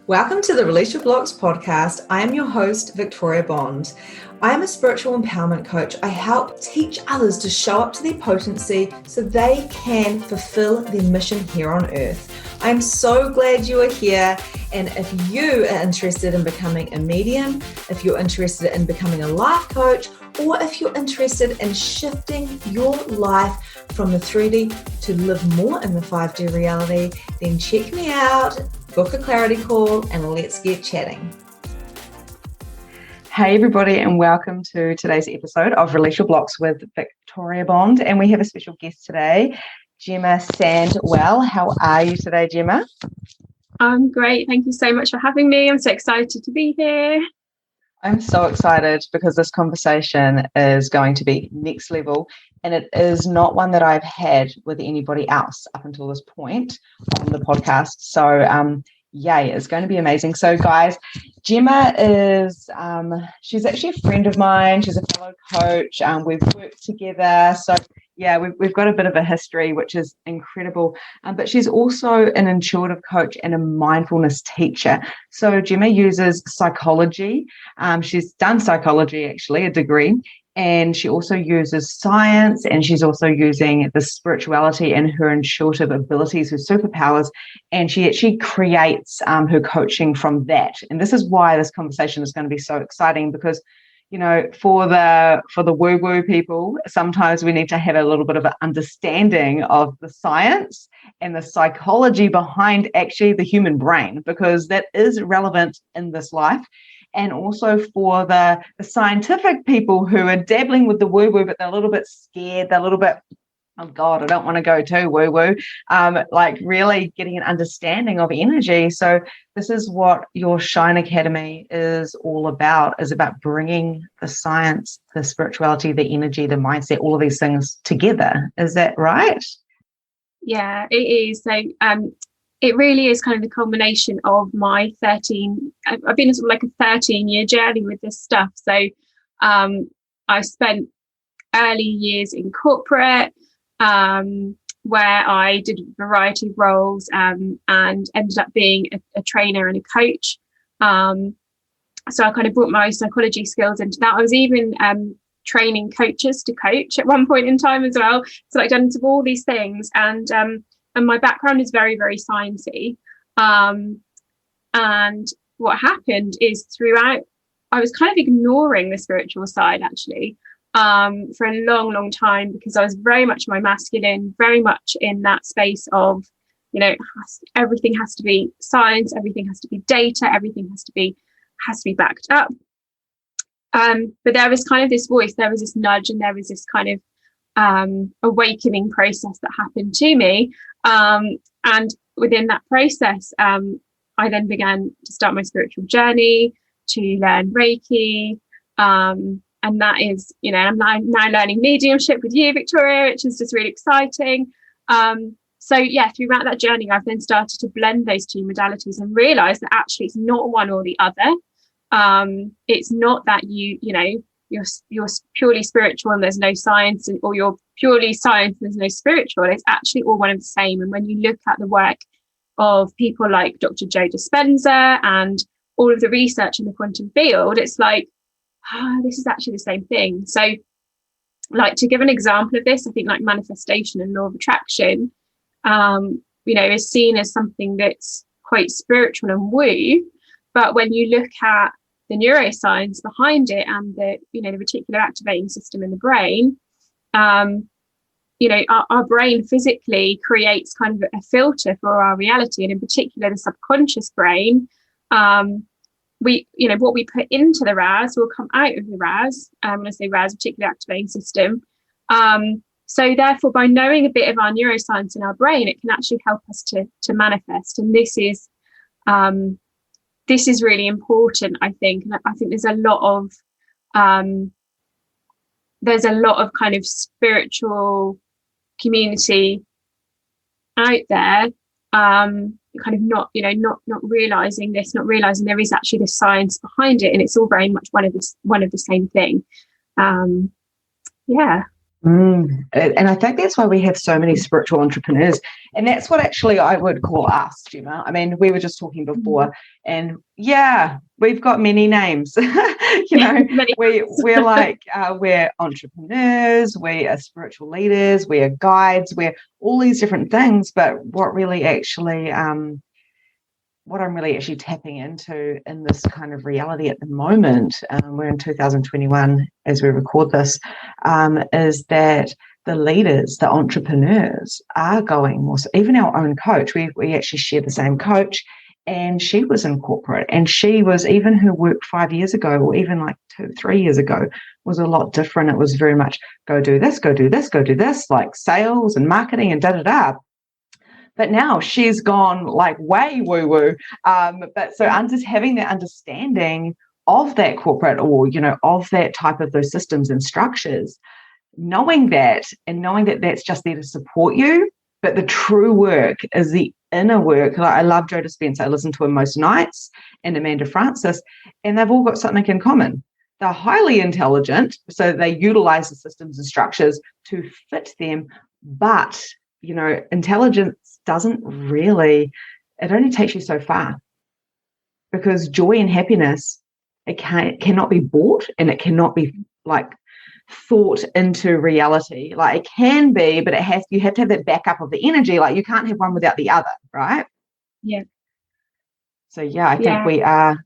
Welcome to the Release Your Blocks podcast. I am your host, Victoria Bond. I am a spiritual empowerment coach. I help teach others to show up to their potency so they can fulfill their mission here on earth. I'm so glad you are here. And if you are interested in becoming a medium, if you're interested in becoming a life coach, or if you're interested in shifting your life from the 3D to live more in the 5D reality, then check me out, book a clarity call, and let's get chatting. Hey everybody, and welcome to today's episode of Release Your Blocks with Victoria Bond. And we have a special guest today, Gemma Sandwell. How are you today, Gemma? I'm great. Thank you so much for having me. I'm so excited to be here. I'm so excited because this conversation is going to be next level, and it is not one that I've had with anybody else up until this point on the podcast. So yay, it's going to be amazing. So guys, Gemma is she's actually a friend of mine. She's a fellow coach. We've worked together. So yeah, we've got a bit of a history, which is incredible. But she's also an intuitive coach and a mindfulness teacher. So Gemma uses psychology. She's done psychology, actually, a degree. And she also uses science, and she's also using the spirituality and her intuitive abilities, her superpowers. And she actually creates her coaching from that. And this is why this conversation is going to be so exciting, because you know, for the woo-woo people, sometimes we need to have a little bit of an understanding of the science and the psychology behind actually the human brain, because that is relevant in this life. And also for the scientific people who are dabbling with the woo-woo, but they're a little bit scared, they're a little bit, oh God, I don't want to go too woo-woo, like really getting an understanding of energy. So this is what your Shine Academy is all about, is about bringing the science, the spirituality, the energy, the mindset, all of these things together. Is that right? Yeah, it is. So it really is kind of the culmination of my I've been sort of like a 13-year journey with this stuff. So I spent early years in corporate, where I did a variety of roles and ended up being a trainer and a coach. So I kind of brought my psychology skills into that. I was even training coaches to coach at one point in time as well. So I've done all these things, and my background is very, very sciencey. And what happened is throughout, I was kind of ignoring the spiritual side actually. For a long, long time, because I was very much my masculine, very much in that space of, you know, everything has to be science, everything has to be data, everything has to be backed up. But there was kind of this voice, there was this nudge, and there was this kind of awakening process that happened to me. And within that process, I then began to start my spiritual journey, to learn Reiki. And that is, you know, I'm now learning mediumship with you, Victoria, which is just really exciting. So yeah, throughout that journey, I've then started to blend those two modalities and realize that actually it's not one or the other. It's not that you're purely spiritual and there's no science, or you're purely science and there's no spiritual. It's actually all one and the same. And when you look at the work of people like Dr. Joe Dispenza and all of the research in the quantum field, it's like, this is actually the same thing. So like, to give an example of this, I think like manifestation and law of attraction, is seen as something that's quite spiritual and woo. But when you look at the neuroscience behind it and the reticular activating system in the brain, our brain physically creates kind of a filter for our reality. And in particular, the subconscious brain, what we put into the RAS will come out of the RAS. When I say RAS, reticular activating system. So therefore, by knowing a bit of our neuroscience in our brain, it can actually help us to manifest. And this is really important, I think. And I think there's a lot of kind of spiritual community out there, kind of not realizing this, not realizing there is actually the science behind it, and it's all very much one of the same thing. And I think that's why we have so many spiritual entrepreneurs. And that's what actually I would call us, Gemma. I mean, we were just talking before, and yeah, we've got many names. We're like, we're entrepreneurs, we are spiritual leaders, we are guides, we're all these different things. But what really actually, what I'm really actually tapping into in this kind of reality at the moment, we're in 2021 as we record this, is that the leaders, the entrepreneurs are going more. So even our own coach, we actually share the same coach, and she was in corporate, and she was, even her work 5 years ago, or even like 2-3 years ago, was a lot different. It was very much go do this, go do this, go do this, like sales and marketing and da-da-da. But now she's gone like way woo-woo. But so I'm just having that understanding of that corporate, or, of that type of those systems and structures, knowing that, and knowing that that's just there to support you. But the true work is the inner work. Like, I love Joe Dispenza. I listen to him most nights, and Amanda Francis, and they've all got something in common. They're highly intelligent, so they utilize the systems and structures to fit them. But, intelligence doesn't really, it only takes you so far, because joy and happiness, it cannot be bought, and it cannot be like thought into reality. Like, it can be, but you have to have that backup of the energy. Like, you can't have one without the other, right? Yeah. So yeah, I think we are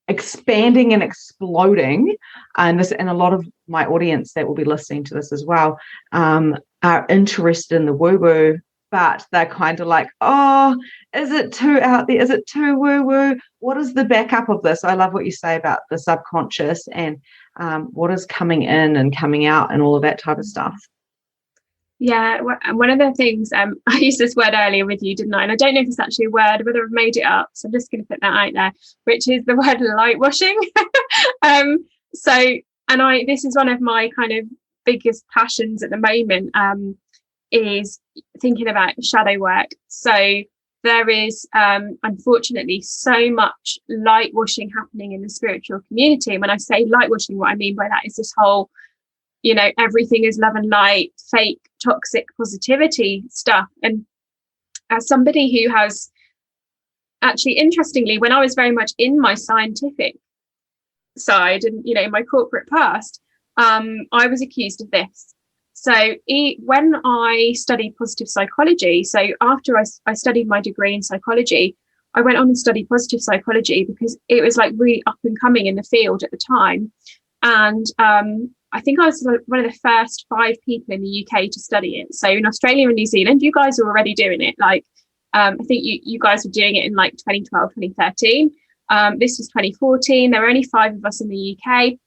expanding and exploding, and a lot of my audience that will be listening to this as well are interested in the woo-woo, but they're kind of like, oh, is it too out there? Is it too woo-woo? What is the backup of this? I love what you say about the subconscious, and what is coming in and coming out and all of that type of stuff. Yeah, one of the things, I used this word earlier with you, didn't I? And I don't know if it's actually a word, whether I've made it up, so I'm just going to put that out there, which is the word light washing. This is one of my kind of biggest passions at the moment, is thinking about shadow work. So there is, unfortunately, so much light washing happening in the spiritual community. And when I say light washing, what I mean by that is this whole, everything is love and light, fake, toxic positivity stuff. And as somebody who has actually, interestingly, when I was very much in my scientific side and, in my corporate past, I was accused of this. So when I studied positive psychology, so after I studied my degree in psychology, I went on and studied positive psychology because it was like really up and coming in the field at the time. And I think I was one of the first 5 people in the UK to study it. So in Australia and New Zealand, you guys are already doing it. Like, I think you guys were doing it in like 2012, 2013. This was 2014. There were only 5 of us in the UK.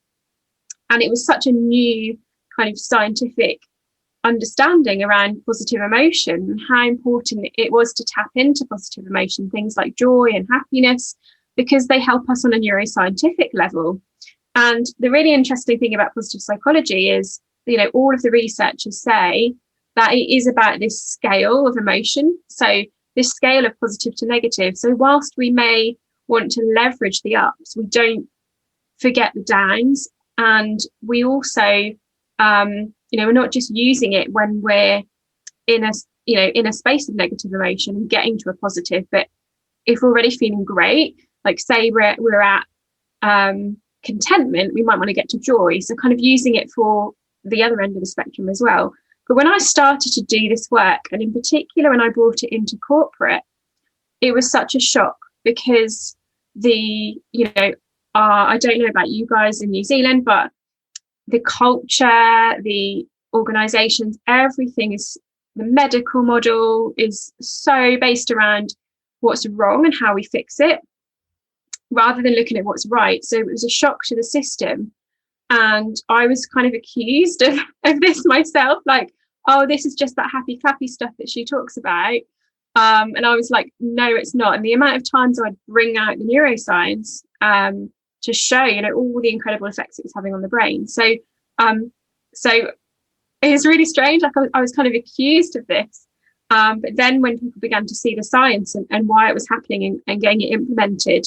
And it was such a new kind of scientific understanding around positive emotion and how important it was to tap into positive emotion, things like joy and happiness, because they help us on a neuroscientific level. And the really interesting thing about positive psychology is, all of the researchers say that it is about this scale of emotion. So this scale of positive to negative. So whilst we may want to leverage the ups, we don't forget the downs. And we also, we're not just using it when we're in a space of negative emotion and getting to a positive, but if we're already feeling great, like say we're at contentment, we might want to get to joy. So kind of using it for the other end of the spectrum as well. But when I started to do this work, and in particular when I brought it into corporate, it was such a shock, because I don't know about you guys in New Zealand, but the culture, the organizations, everything is, the medical model is so based around what's wrong and how we fix it, rather than looking at what's right. So it was a shock to the system. And I was kind of accused of this myself, like, oh, this is just that happy, clappy stuff that she talks about. And I was like, no, it's not. And the amount of times I'd bring out the neuroscience to show, all the incredible effects it was having on the brain. So it's really strange. Like I was kind of accused of this. But then when people began to see the science and why it was happening and getting it implemented,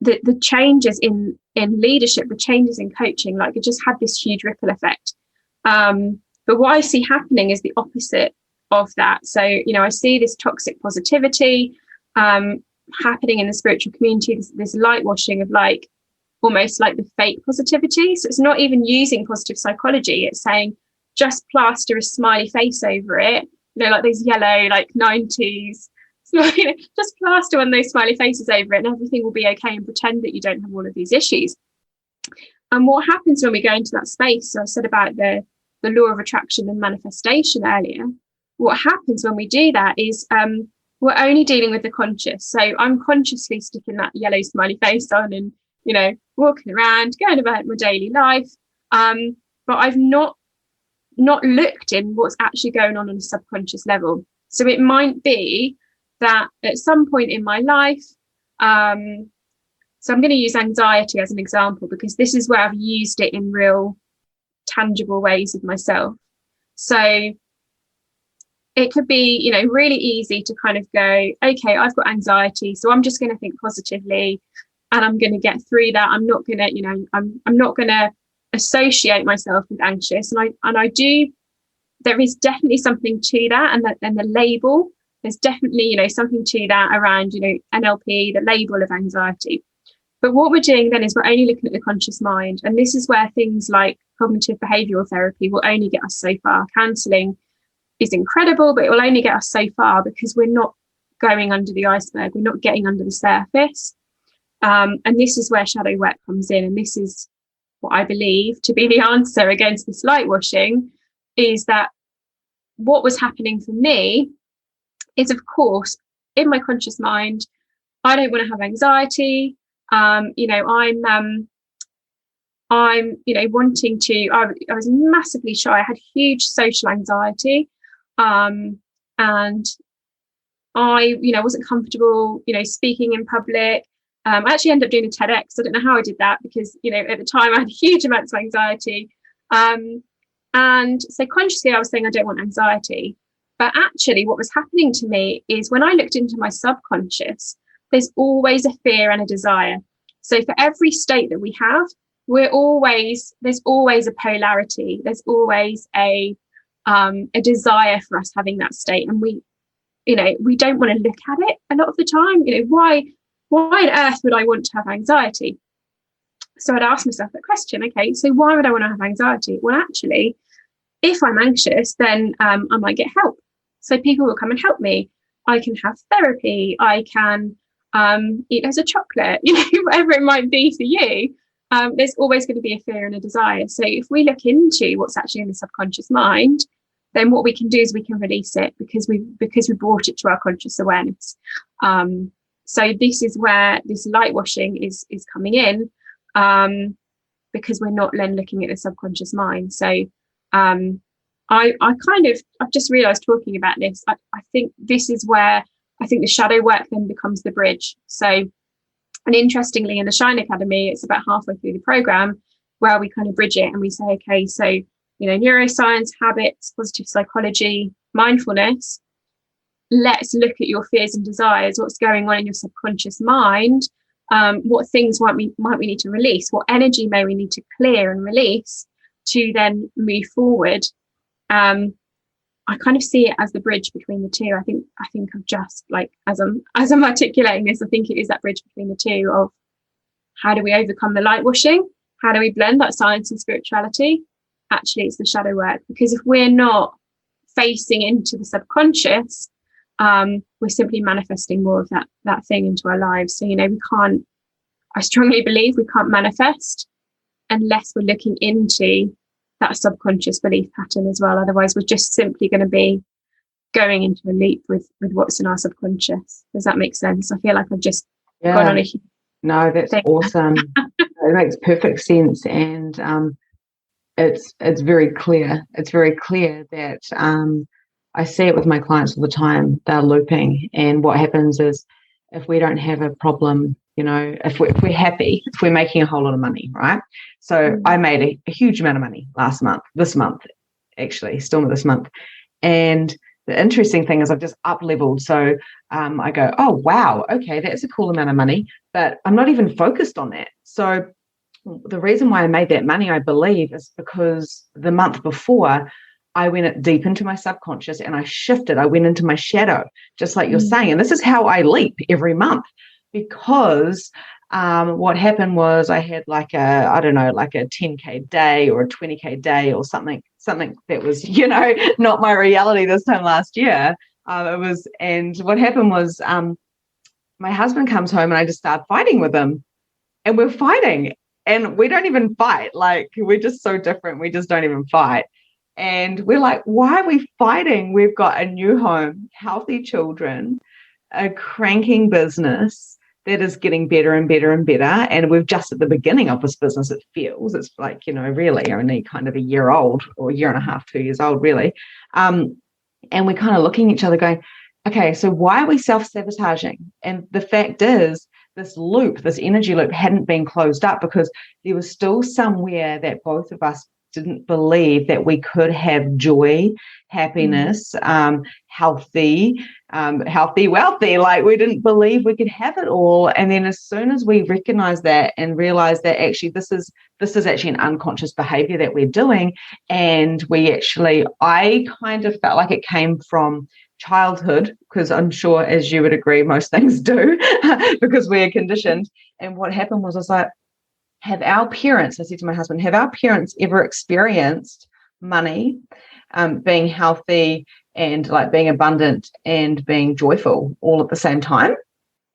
the changes in leadership, the changes in coaching, like it just had this huge ripple effect. But what I see happening is the opposite of that. So, I see this toxic positivity happening in the spiritual community, this light washing of like almost like the fake positivity. So it's not even using positive psychology. It's saying just plaster a smiley face over it, like those yellow like 90s. So, just plaster one of those smiley faces over it and everything will be okay, and pretend that you don't have all of these issues. And what happens when we go into that space, so I said about the law of attraction and manifestation earlier, what happens when we do that is we're only dealing with the conscious. So I'm consciously sticking that yellow smiley face on and walking around, going about my daily life, but I've not looked in what's actually going on a subconscious level. So it might be that at some point in my life, so I'm going to use anxiety as an example because this is where I've used it in real tangible ways with myself. So it could be really easy to kind of go, okay, I've got anxiety, so I'm just going to think positively and I'm going to get through that. I'm not going to I'm not going to associate myself with anxious, and I do. There is definitely something to that, and the label, there's definitely something to that around NLP, the label of anxiety. But what we're doing then is we're only looking at the conscious mind, and this is where things like cognitive behavioural therapy will only get us so far. Counselling is incredible, but it will only get us so far because we're not going under the iceberg, we're not getting under the surface. And this is where shadow work comes in, and this is what I believe to be the answer against this light washing, is that what was happening for me is, of course, in my conscious mind, I don't want to have anxiety. I'm wanting to, I was massively shy. I had huge social anxiety. And I wasn't comfortable, speaking in public. I actually ended up doing a TEDx. I don't know how I did that because, at the time I had huge amounts of anxiety. And so consciously I was saying I don't want anxiety. But actually what was happening to me is when I looked into my subconscious, there's always a fear and a desire. So for every state that we have, there's always a polarity. There's always a desire for us having that state. And we don't want to look at it a lot of the time. Why on earth would I want to have anxiety? So I'd ask myself that question. Okay, so why would I want to have anxiety? Well, actually, if I'm anxious, then I might get help. So people will come and help me. I can have therapy. I can eat as a chocolate, whatever it might be for you. There's always going to be a fear and a desire. So if we look into what's actually in the subconscious mind, then what we can do is we can release it because we brought it to our conscious awareness. So this is where this light washing is coming in, because we're not then looking at the subconscious mind. So I've just realized talking about this, I think this is where I think the shadow work then becomes the bridge. So, and interestingly, in the Shine Academy, it's about halfway through the program where we kind of bridge it and we say, okay, so, neuroscience, habits, positive psychology, mindfulness, let's look at your fears and desires, what's going on in your subconscious mind, what things might we need to release, what energy may we need to clear and release to then move forward. I kind of see it as the bridge between the two. I think I've just like, as I'm articulating this, I think it is that bridge between the two of how do we overcome the light washing? How do we blend that science and spirituality? Actually, it's the shadow work, because if we're not facing into the subconscious, we're simply manifesting more of that thing into our lives. So, I strongly believe we can't manifest unless we're looking into that subconscious belief pattern as well. Otherwise, we're just simply going to be going into a leap with what's in our subconscious. Does that make sense? I feel like I've just gone on a huge No, that's thing. awesome. It makes perfect sense, and it's very clear. It's very clear that I see it with my clients all the time. They're looping, and what happens is if we don't have a problem, if we're happy, if we're making a whole lot of money, right? So I made a huge amount of money this month, actually, still this month. And the interesting thing is I've just up leveled. So I go, oh, wow, okay, that's a cool amount of money, but I'm not even focused on that. So the reason why I made that money, I believe, is because the month before I went deep into my subconscious and I shifted. I went into my shadow, just like you're saying. And this is how I leap every month, because what happened was I had like a 10K day or a 20K day or something that was, not my reality this time last year. And what happened was my husband comes home and I just start fighting with him, and we're fighting, and we don't even fight. Like, we're just so different. We just don't even fight. And we're like, why are we fighting? We've got a new home, healthy children, a cranking business that is getting better and better and better. And we're just at the beginning of this business, it feels. It's like, really only kind of a year old, or a year and a half, 2 years old, really. And we're kind of looking at each other going, okay, so why are we self-sabotaging? And the fact is, this energy loop hadn't been closed up, because there was still somewhere that both of us didn't believe that we could have joy, happiness, healthy, wealthy. Like, we didn't believe we could have it all. And then as soon as we recognize that and realize that actually this is actually an unconscious behavior that we're doing, and I kind of felt like it came from childhood, because I'm sure, as you would agree, most things do, because we're conditioned. And what happened was, I was like, I said to my husband, have our parents ever experienced money, being healthy and like being abundant and being joyful all at the same time?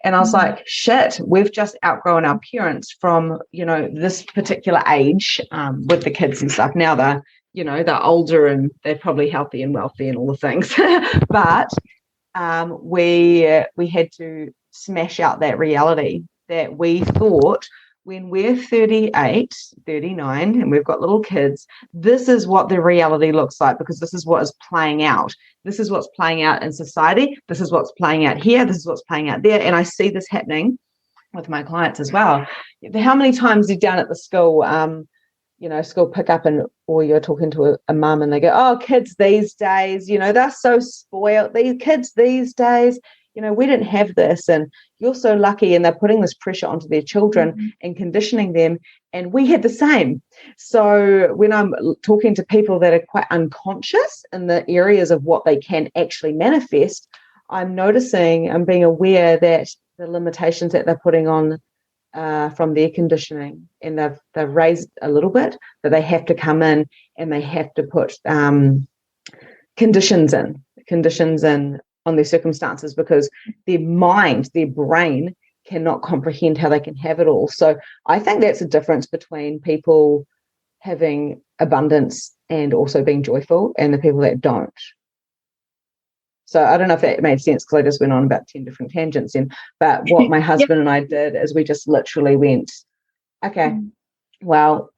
And I was like, shit, we've just outgrown our parents from, this particular age, with the kids and stuff. Now they're older and they're probably healthy and wealthy and all the things. But we had to smash out that reality that we thought, when we're 38, 39, and we've got little kids, this is what the reality looks like, because this is what is playing out. This is what's playing out in society. This is what's playing out here. This is what's playing out there. And I see this happening with my clients as well. How many times you're down at the school, school pickup, or you're talking to a mum and they go, oh, kids these days, they're so spoiled. These kids these days, we didn't have this, and you're so lucky. And they're putting this pressure onto their children and conditioning them. And we had the same. So when I'm talking to people that are quite unconscious in the areas of what they can actually manifest, I'm being aware that the limitations that they're putting on from their conditioning, and they've raised a little bit, that they have to come in and they have to put conditions in on their circumstances, because their mind, their brain cannot comprehend how they can have it all. So I think that's a difference between people having abundance and also being joyful, and the people that don't. So I don't know if that made sense, because I just went on about 10 different tangents then. But what my husband and I did is we just literally went, okay, well,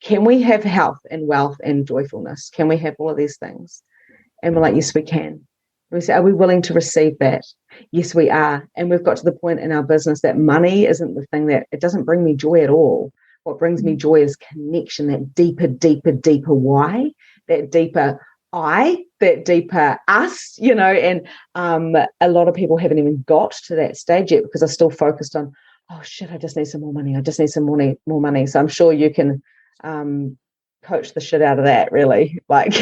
can we have health and wealth and joyfulness? Can we have all of these things? And we're like, yes, we can. We say, are we willing to receive that? Yes, we are. And we've got to the point in our business that money isn't the thing that, it doesn't bring me joy at all. What brings me joy is connection, that deeper, deeper, deeper why, that deeper I, that deeper us, and a lot of people haven't even got to that stage yet, because they're still focused on, oh shit, I just need some more money. I just need some more money. So I'm sure you can coach the shit out of that, really. Like,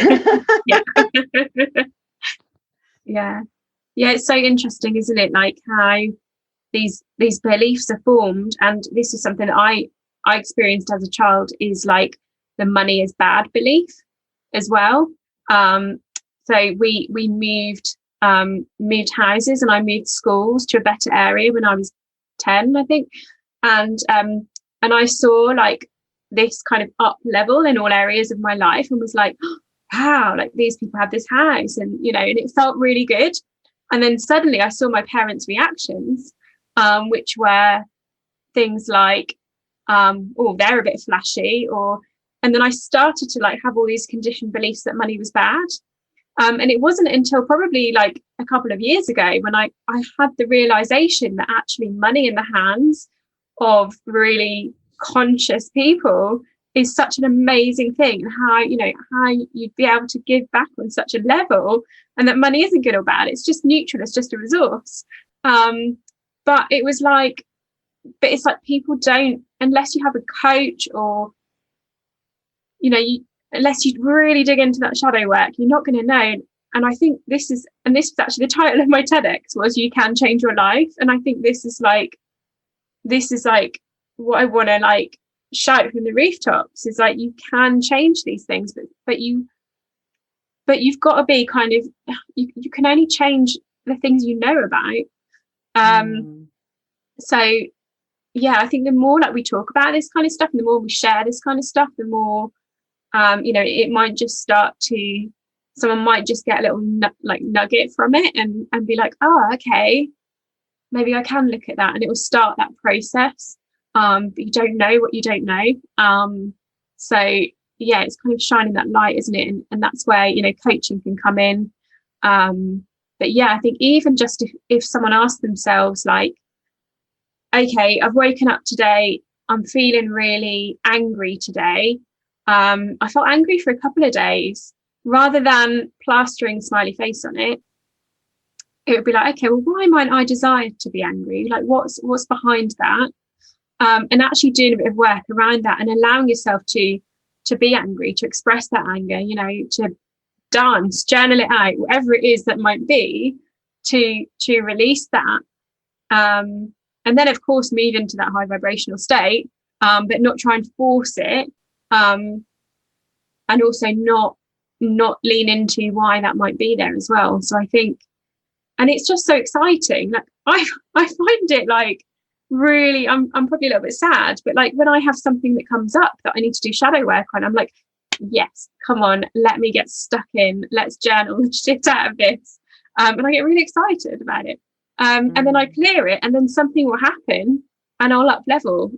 yeah. It's so interesting, isn't it? Like how these beliefs are formed, and this is something that I experienced as a child, is like the money is bad belief as well. So we moved houses, and I moved schools to a better area when I was 10, I think, and I saw like this kind of up level in all areas of my life, and was like, oh, wow, like these people have this house, and and it felt really good. And then suddenly I saw my parents' reactions, which were things like, oh, they're a bit flashy, and then I started to like have all these conditioned beliefs that money was bad. And it wasn't until probably like a couple of years ago when I had the realization that actually money in the hands of really conscious people is such an amazing thing, and how you'd be able to give back on such a level, and that money isn't good or bad, it's just neutral, it's just a resource. But it was like, but it's like people don't, unless you have a coach or, unless you really dig into that shadow work, you're not going to know. And I think this was actually the title of my TEDx was "You Can Change Your Life." And I think this is like what I want to like shout from the rooftops is like, you can change these things, but you've got to be kind of, you can only change the things you know about. So yeah, I think the more like we talk about this kind of stuff and the more we share this kind of stuff, the more it might just start to, someone might just get a little nugget from it and be like, oh, okay, maybe I can look at that, and it will start that process. But you don't know what you don't know. So yeah, it's kind of shining that light, isn't it? And that's where coaching can come in. But yeah, I think even just if someone asks themselves like, okay, I've woken up today, I'm feeling really angry today. I felt angry for a couple of days, rather than plastering smiley face on it. It would be like, okay, well, why might I desire to be angry? Like, what's behind that? And actually doing a bit of work around that and allowing yourself to be angry, to express that anger, to dance, journal it out, whatever it is that might be, to release that. And then, of course, move into that high vibrational state, but not try and force it. And also not lean into why that might be there as well. So I think, and it's just so exciting. Like I find it like really, I'm probably a little bit sad, but like when I have something that comes up that I need to do shadow work on, I'm like, yes, come on, let me get stuck in. Let's journal the shit out of this. And I get really excited about it. And then I clear it, and then something will happen and I'll up level.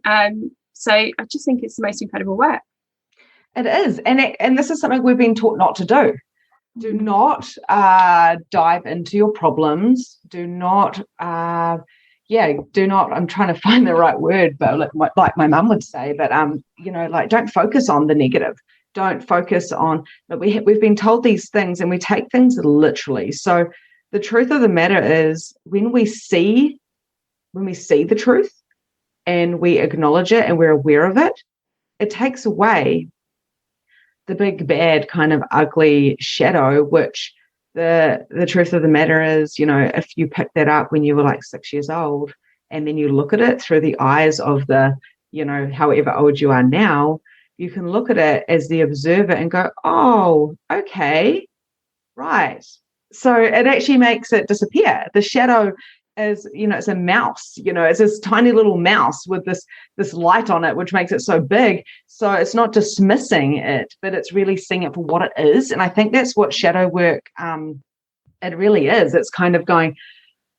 So I just think it's the most incredible work. It is. And this is something we've been taught not to do. Do not dive into your problems. Do not, I'm trying to find the right word, but like my mum would say, but, don't focus on the negative. Don't focus on, but we've been told these things and we take things literally. So the truth of the matter is when we see the truth and we acknowledge it and we're aware of it, it takes away the big bad kind of ugly shadow, which the truth of the matter is, if you picked that up when you were like 6 years old and then you look at it through the eyes of the, however old you are now, you can look at it as the observer and go, oh, okay, right. So it actually makes it disappear. The shadow is, it's a mouse, it's this tiny little mouse with this light on it, which makes it so big. So it's not dismissing it, but it's really seeing it for what it is. And I think that's what shadow work, it really is. It's kind of going,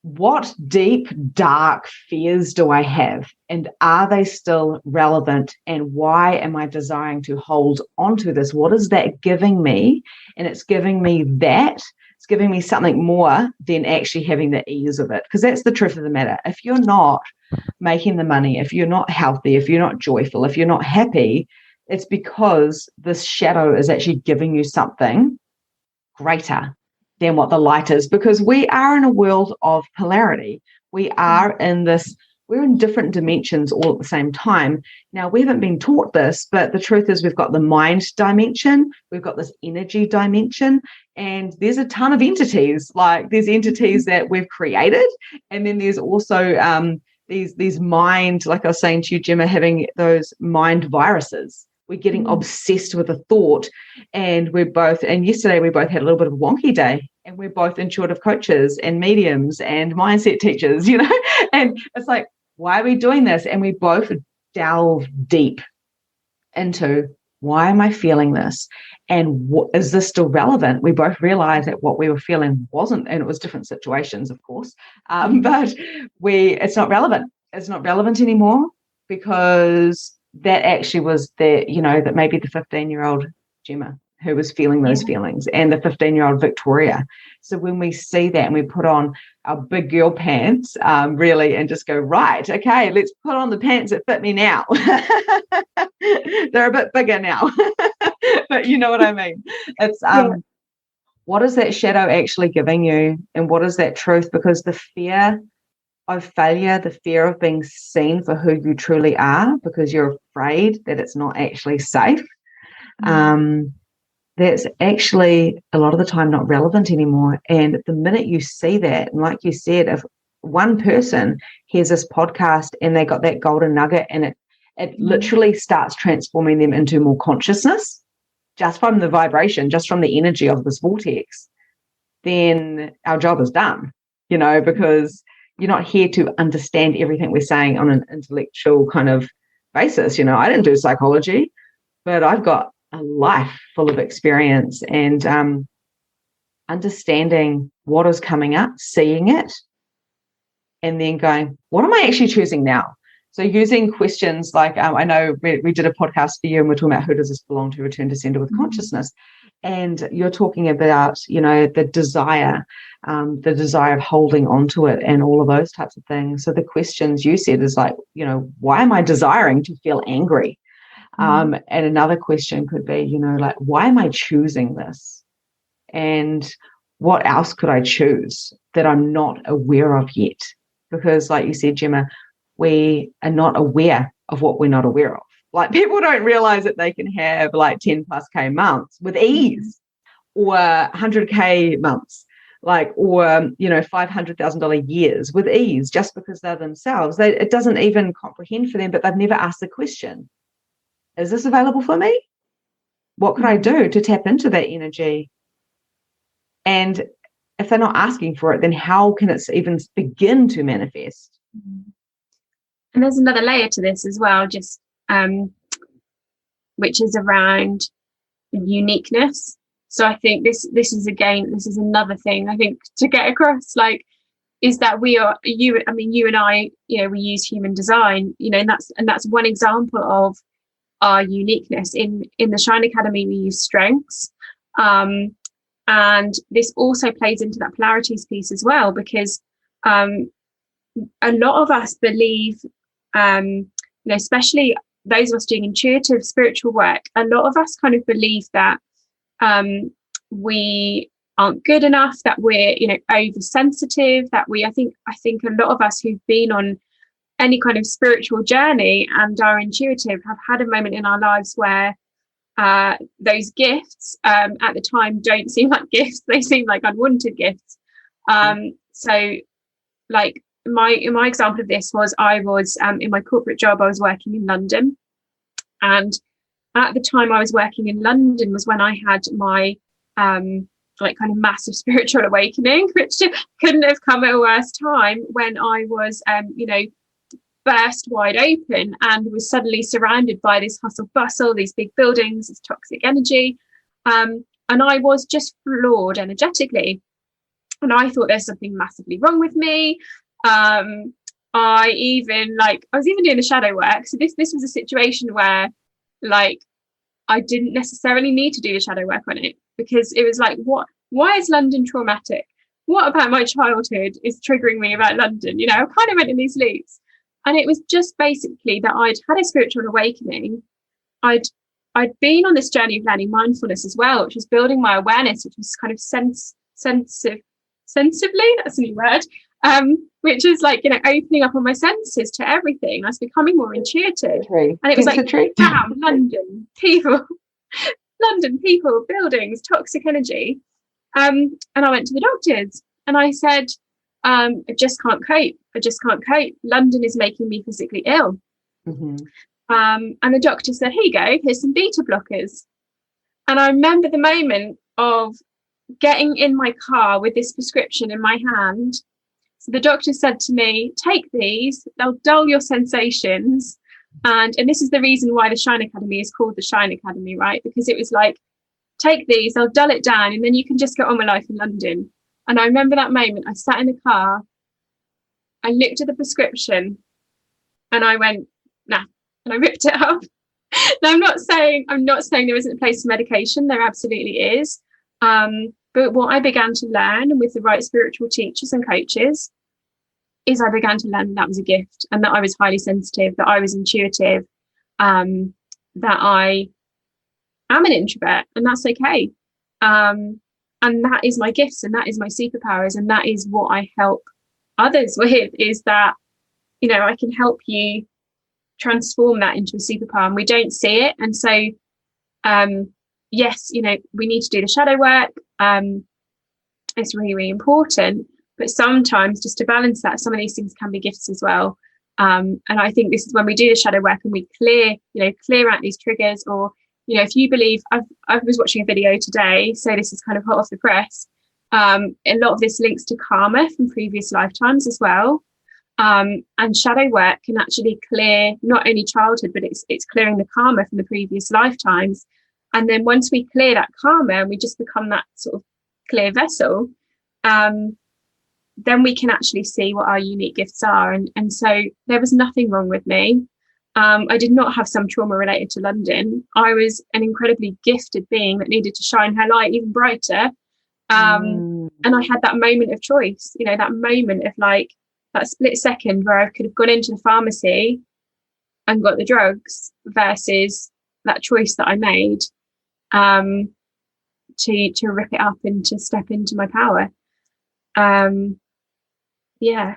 what deep, dark fears do I have? And are they still relevant? And why am I desiring to hold onto this? What is that giving me? And it's giving me that. It's giving me something more than actually having the ease of it. Because that's the truth of the matter. If you're not making the money, if you're not healthy, if you're not joyful, if you're not happy, it's because this shadow is actually giving you something greater than what the light is. Because we are in a world of polarity. We are in this, we're in different dimensions all at the same time. Now, we haven't been taught this, but the truth is we've got the mind dimension, we've got this energy dimension, and there's a ton of entities. Like there's entities that we've created, and then there's also these mind, like I was saying to you, Gemma, having those mind viruses. We're getting obsessed with a thought, and yesterday we both had a little bit of a wonky day, and we're both intuitive coaches and mediums and mindset teachers, and it's like, why are we doing this? And we both delve deep into, why am I feeling this? And is this still relevant? We both realized that what we were feeling wasn't, and it was different situations, of course, but it's not relevant. It's not relevant anymore, because that actually was that maybe the 15-year-old Gemma who was feeling those feelings, and the 15-year-old Victoria. So when we see that and we put on our big girl pants, really, and just go, right, okay, let's put on the pants that fit me now. They're a bit bigger now, but you know what I mean? It's what is that shadow actually giving you, and what is that truth? Because the fear of failure, the fear of being seen for who you truly are because you're afraid that it's not actually safe, that's actually a lot of the time not relevant anymore. And the minute you see that, and like you said, if one person hears this podcast and they got that golden nugget and it literally starts transforming them into more consciousness just from the vibration, just from the energy of this vortex, then our job is done, because you're not here to understand everything we're saying on an intellectual kind of basis. I didn't do psychology, but I've got a life full of experience and understanding what is coming up, seeing it, and then going, what am I actually choosing now? So using questions like, I know we did a podcast for you and we're talking about who does this belong to, return to sender with consciousness. And you're talking about, the desire of holding on to it and all of those types of things. So the questions you said is like, why am I desiring to feel angry? And another question could be, like, why am I choosing this? And what else could I choose that I'm not aware of yet? Because like you said, Gemma, we are not aware of what we're not aware of. Like people don't realize that they can have like 10 plus K months with ease or 100K months, or $500,000 years with ease just because they're themselves. It doesn't even comprehend for them, but they've never asked the question, is this available for me? What could I do to tap into that energy? And if they're not asking for it, then how can it even begin to manifest? And there's another layer to this as well, just which is around uniqueness. So I think this is another thing I think to get across, is that you and I, we use human design, and that's one example of our uniqueness. In the Shine Academy, we use strengths. And this also plays into that polarities piece as well, because a lot of us believe, especially those of us doing intuitive spiritual work, a lot of us kind of believe that we aren't good enough, that we're oversensitive, that I think a lot of us who've been on any kind of spiritual journey and are intuitive have had a moment in our lives where those gifts at the time don't seem like gifts, they seem like unwanted gifts. So like my example of this was I was in my corporate job, I was working in London, and at the time I was working in London was when I had my kind of massive spiritual awakening, which couldn't have come at a worse time, when I was burst wide open and was suddenly surrounded by this hustle bustle, these big buildings, this toxic energy, and I was just floored energetically, and I thought there's something massively wrong with me. I was even doing the shadow work, so this was a situation where I didn't necessarily need to do the shadow work on it, because it was like, why is London traumatic? What about my childhood is triggering me about London? I kind of went in these loops. And it was just basically that I'd had a spiritual awakening. I'd been on this journey of learning mindfulness as well, which was building my awareness, which was kind of sensibly, that's a new word, which is opening up on my senses to everything. I was becoming more intuitive. And it was damn, London, people, buildings, toxic energy. And I went to the doctors and I said, I just can't cope. London is making me physically ill. And the doctor said, here you go, here's some beta blockers. And I remember the moment of getting in my car with this prescription in my hand. So the doctor said to me, take these, they'll dull your sensations. And this is the reason why the Shine Academy is called the Shine Academy, right? Because it was like, take these, they'll dull it down, and then you can just get on with life in London. And I remember that moment, I sat in the car, I looked at the prescription and I went, nah, and I ripped it up. Now, I'm not saying there isn't a place for medication. There absolutely is. But what I began to learn, and with the right spiritual teachers and coaches, is I began to learn that was a gift, and that I was highly sensitive, that I was intuitive, that I am an introvert, and that's okay. And that is my gifts, and that is my superpowers, and that is what I help others with is that, you know, I can help you transform that into a superpower, and we don't see it. And so yes, you know, we need to do the shadow work. It's really, really important, but sometimes just to balance that, some of these things can be gifts as well. And I think this is when we do the shadow work and we clear out these triggers. Or, you know, if you believe, I was watching a video today, so this is kind of hot off the press. A lot of this links to karma from previous lifetimes as well. And shadow work can actually clear not only childhood, but it's clearing the karma from the previous lifetimes. And then once we clear that karma and we just become that sort of clear vessel, then we can actually see what our unique gifts are. And so there was nothing wrong with me. I did not have some trauma related to London. I was an incredibly gifted being that needed to shine her light even brighter. And I had that moment of choice, you know, that moment of like that split second where I could have gone into the pharmacy and got the drugs versus that choice that I made to rip it up and to step into my power. Yeah.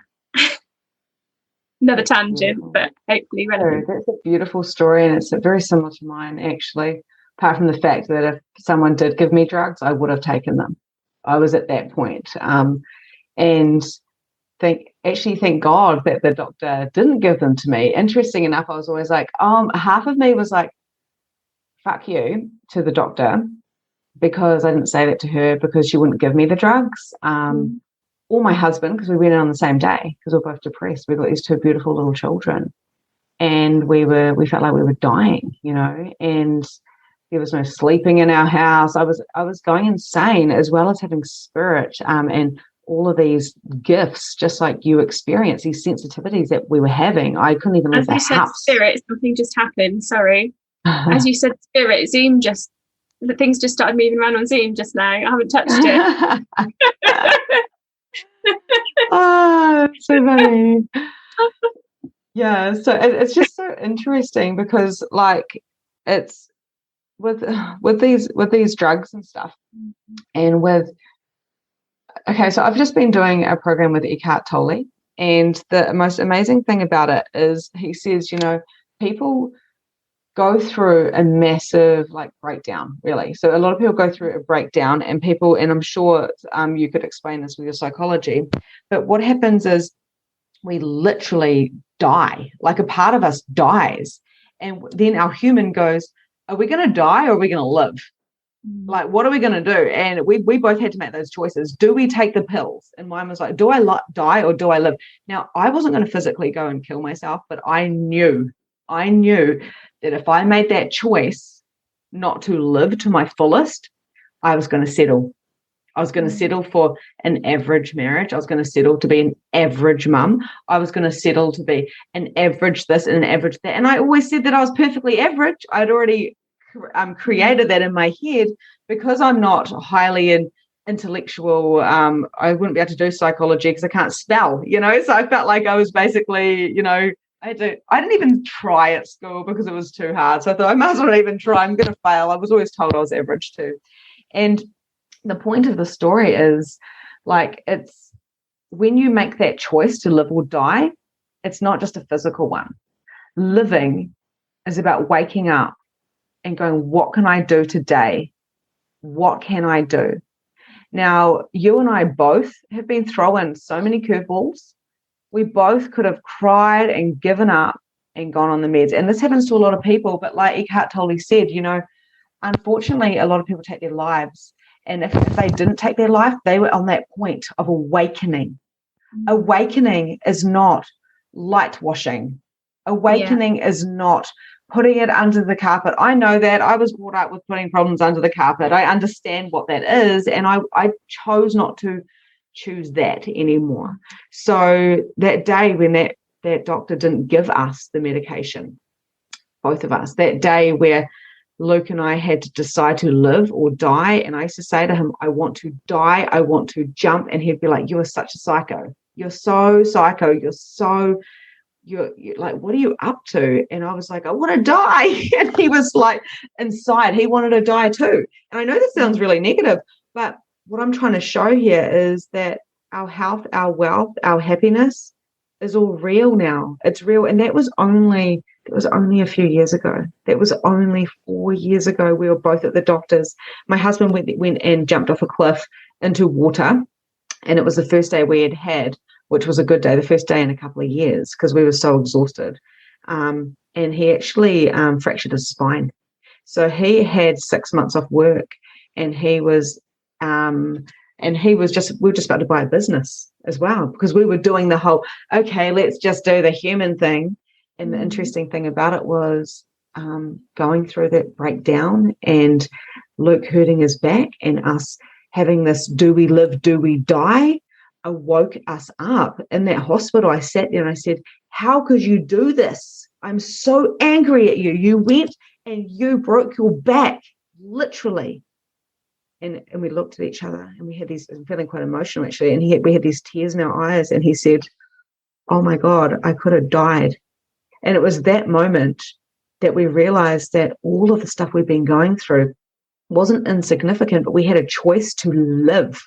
Another tangent, but hopefully relevant. That's a beautiful story, and it's very similar to mine, actually, apart from the fact that if someone did give me drugs, I would have taken them. I was at that point. And thank God that the doctor didn't give them to me. Interesting enough, I was always like, half of me was like, fuck you to the doctor, because I didn't say that to her because she wouldn't give me the drugs. Or my husband, because we went in on the same day because we were both depressed. We got these two beautiful little children, and we felt like we were dying, you know, and there was no sleeping in our house. I was going insane, as well as having spirit and all of these gifts, just like you experience, these sensitivities that we were having. I couldn't even leave the house. As you said spirit, something just happened. Sorry. As you said spirit, Zoom the things just started moving around on Zoom just now. I haven't touched it. Oh, that's so funny. Yeah, so it's just so interesting because, like, it's with these drugs and stuff, and so I've just been doing a program with Eckhart Tolle, and the most amazing thing about it is he says, you know, people go through a massive breakdown, really. So a lot of people go through a breakdown, and I'm sure you could explain this with your psychology, but what happens is we literally die, like a part of us dies, and then our human goes, are we going to die or are we going to live? Like, what are we going to do? And we both had to make those choices. Do we take the pills? And mine was like, do I die or do I live? Now, I wasn't going to physically go and kill myself, but I knew that if I made that choice not to live to my fullest, I was going to settle. I was going to settle for an average marriage. I was going to settle to be an average mum. I was going to settle to be an average this and an average that. And I always said that I was perfectly average. I'd already created that in my head because I'm not highly intellectual. I wouldn't be able to do psychology because I can't spell, you know. So I felt like I was basically, you know, I didn't even try at school because it was too hard. So I thought I might as well even try. I'm going to fail. I was always told I was average too. And the point of the story is, like, it's when you make that choice to live or die, it's not just a physical one. Living is about waking up and going, what can I do today? What can I do? Now, you and I both have been thrown so many curveballs. We both could have cried and given up and gone on the meds. And this happens to a lot of people, but like Eckhart Tolle said, you know, unfortunately, a lot of people take their lives. And if they didn't take their life, they were on that point of awakening. Awakening is not light washing. Awakening is not putting it under the carpet. I know that. I was brought up with putting problems under the carpet. I understand what that is. And I chose not to choose that anymore. So that day when that doctor didn't give us the medication, both of us, that day where Luke and I had to decide to live or die, and I used to say to him, I want to die, I want to jump, and he'd be like, you are such a psycho. You're so psycho. You're like, what are you up to? And I was like, I want to die. And he was like, inside, he wanted to die too. And I know this sounds really negative, but what I'm trying to show here is that our health, our wealth, our happiness is all real now. It's real. And that was only a few years ago. That was only 4 years ago. We were both at the doctor's. My husband went and jumped off a cliff into water. And it was the first day we had, which was a good day, the first day in a couple of years, because we were so exhausted. And he actually fractured his spine. So he had 6 months off work, and we were just about to buy a business as well, because we were doing the whole, okay, let's just do the human thing. And the interesting thing about it was going through that breakdown and Luke hurting his back and us having this do we live, do we die, awoke us up. In that hospital, I sat there and I said, how could you do this? I'm so angry at you. You went and you broke your back, literally. And we looked at each other, and we had these, I'm feeling quite emotional actually, and we had these tears in our eyes, and he said, oh my God, I could have died. And it was that moment that we realized that all of the stuff we've been going through wasn't insignificant, but we had a choice to live.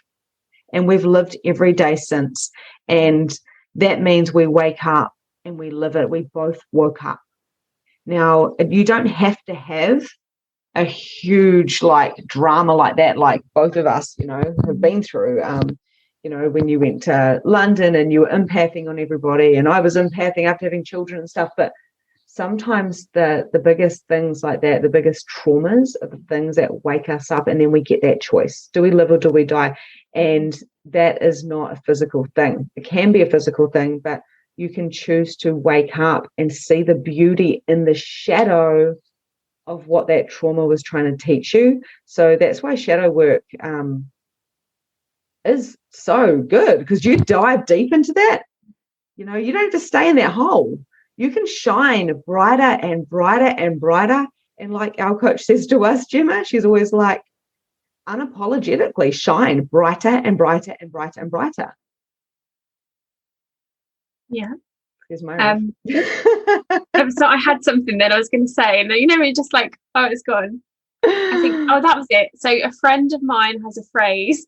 And we've lived every day since. And that means we wake up and we live it. We both woke up. Now, you don't have to have a huge drama like that, like both of us, have been through. When you went to London and you were empathing on everybody, and I was empathing after having children and stuff. But sometimes the biggest things like that, the biggest traumas are the things that wake us up, and then we get that choice. Do we live or do we die? And that is not a physical thing. It can be a physical thing, but you can choose to wake up and see the beauty in the shadow of what that trauma was trying to teach you. So that's why shadow work is so good, because you dive deep into that. You don't have to stay in that hole. You can shine brighter and brighter and brighter. And like our coach says to us, Gemma, she's always like, unapologetically shine brighter and brighter and brighter and brighter. Yeah. Here's my so I had something that I was going to say, and it's just like, oh, it's gone. I think, that was it. So a friend of mine has a phrase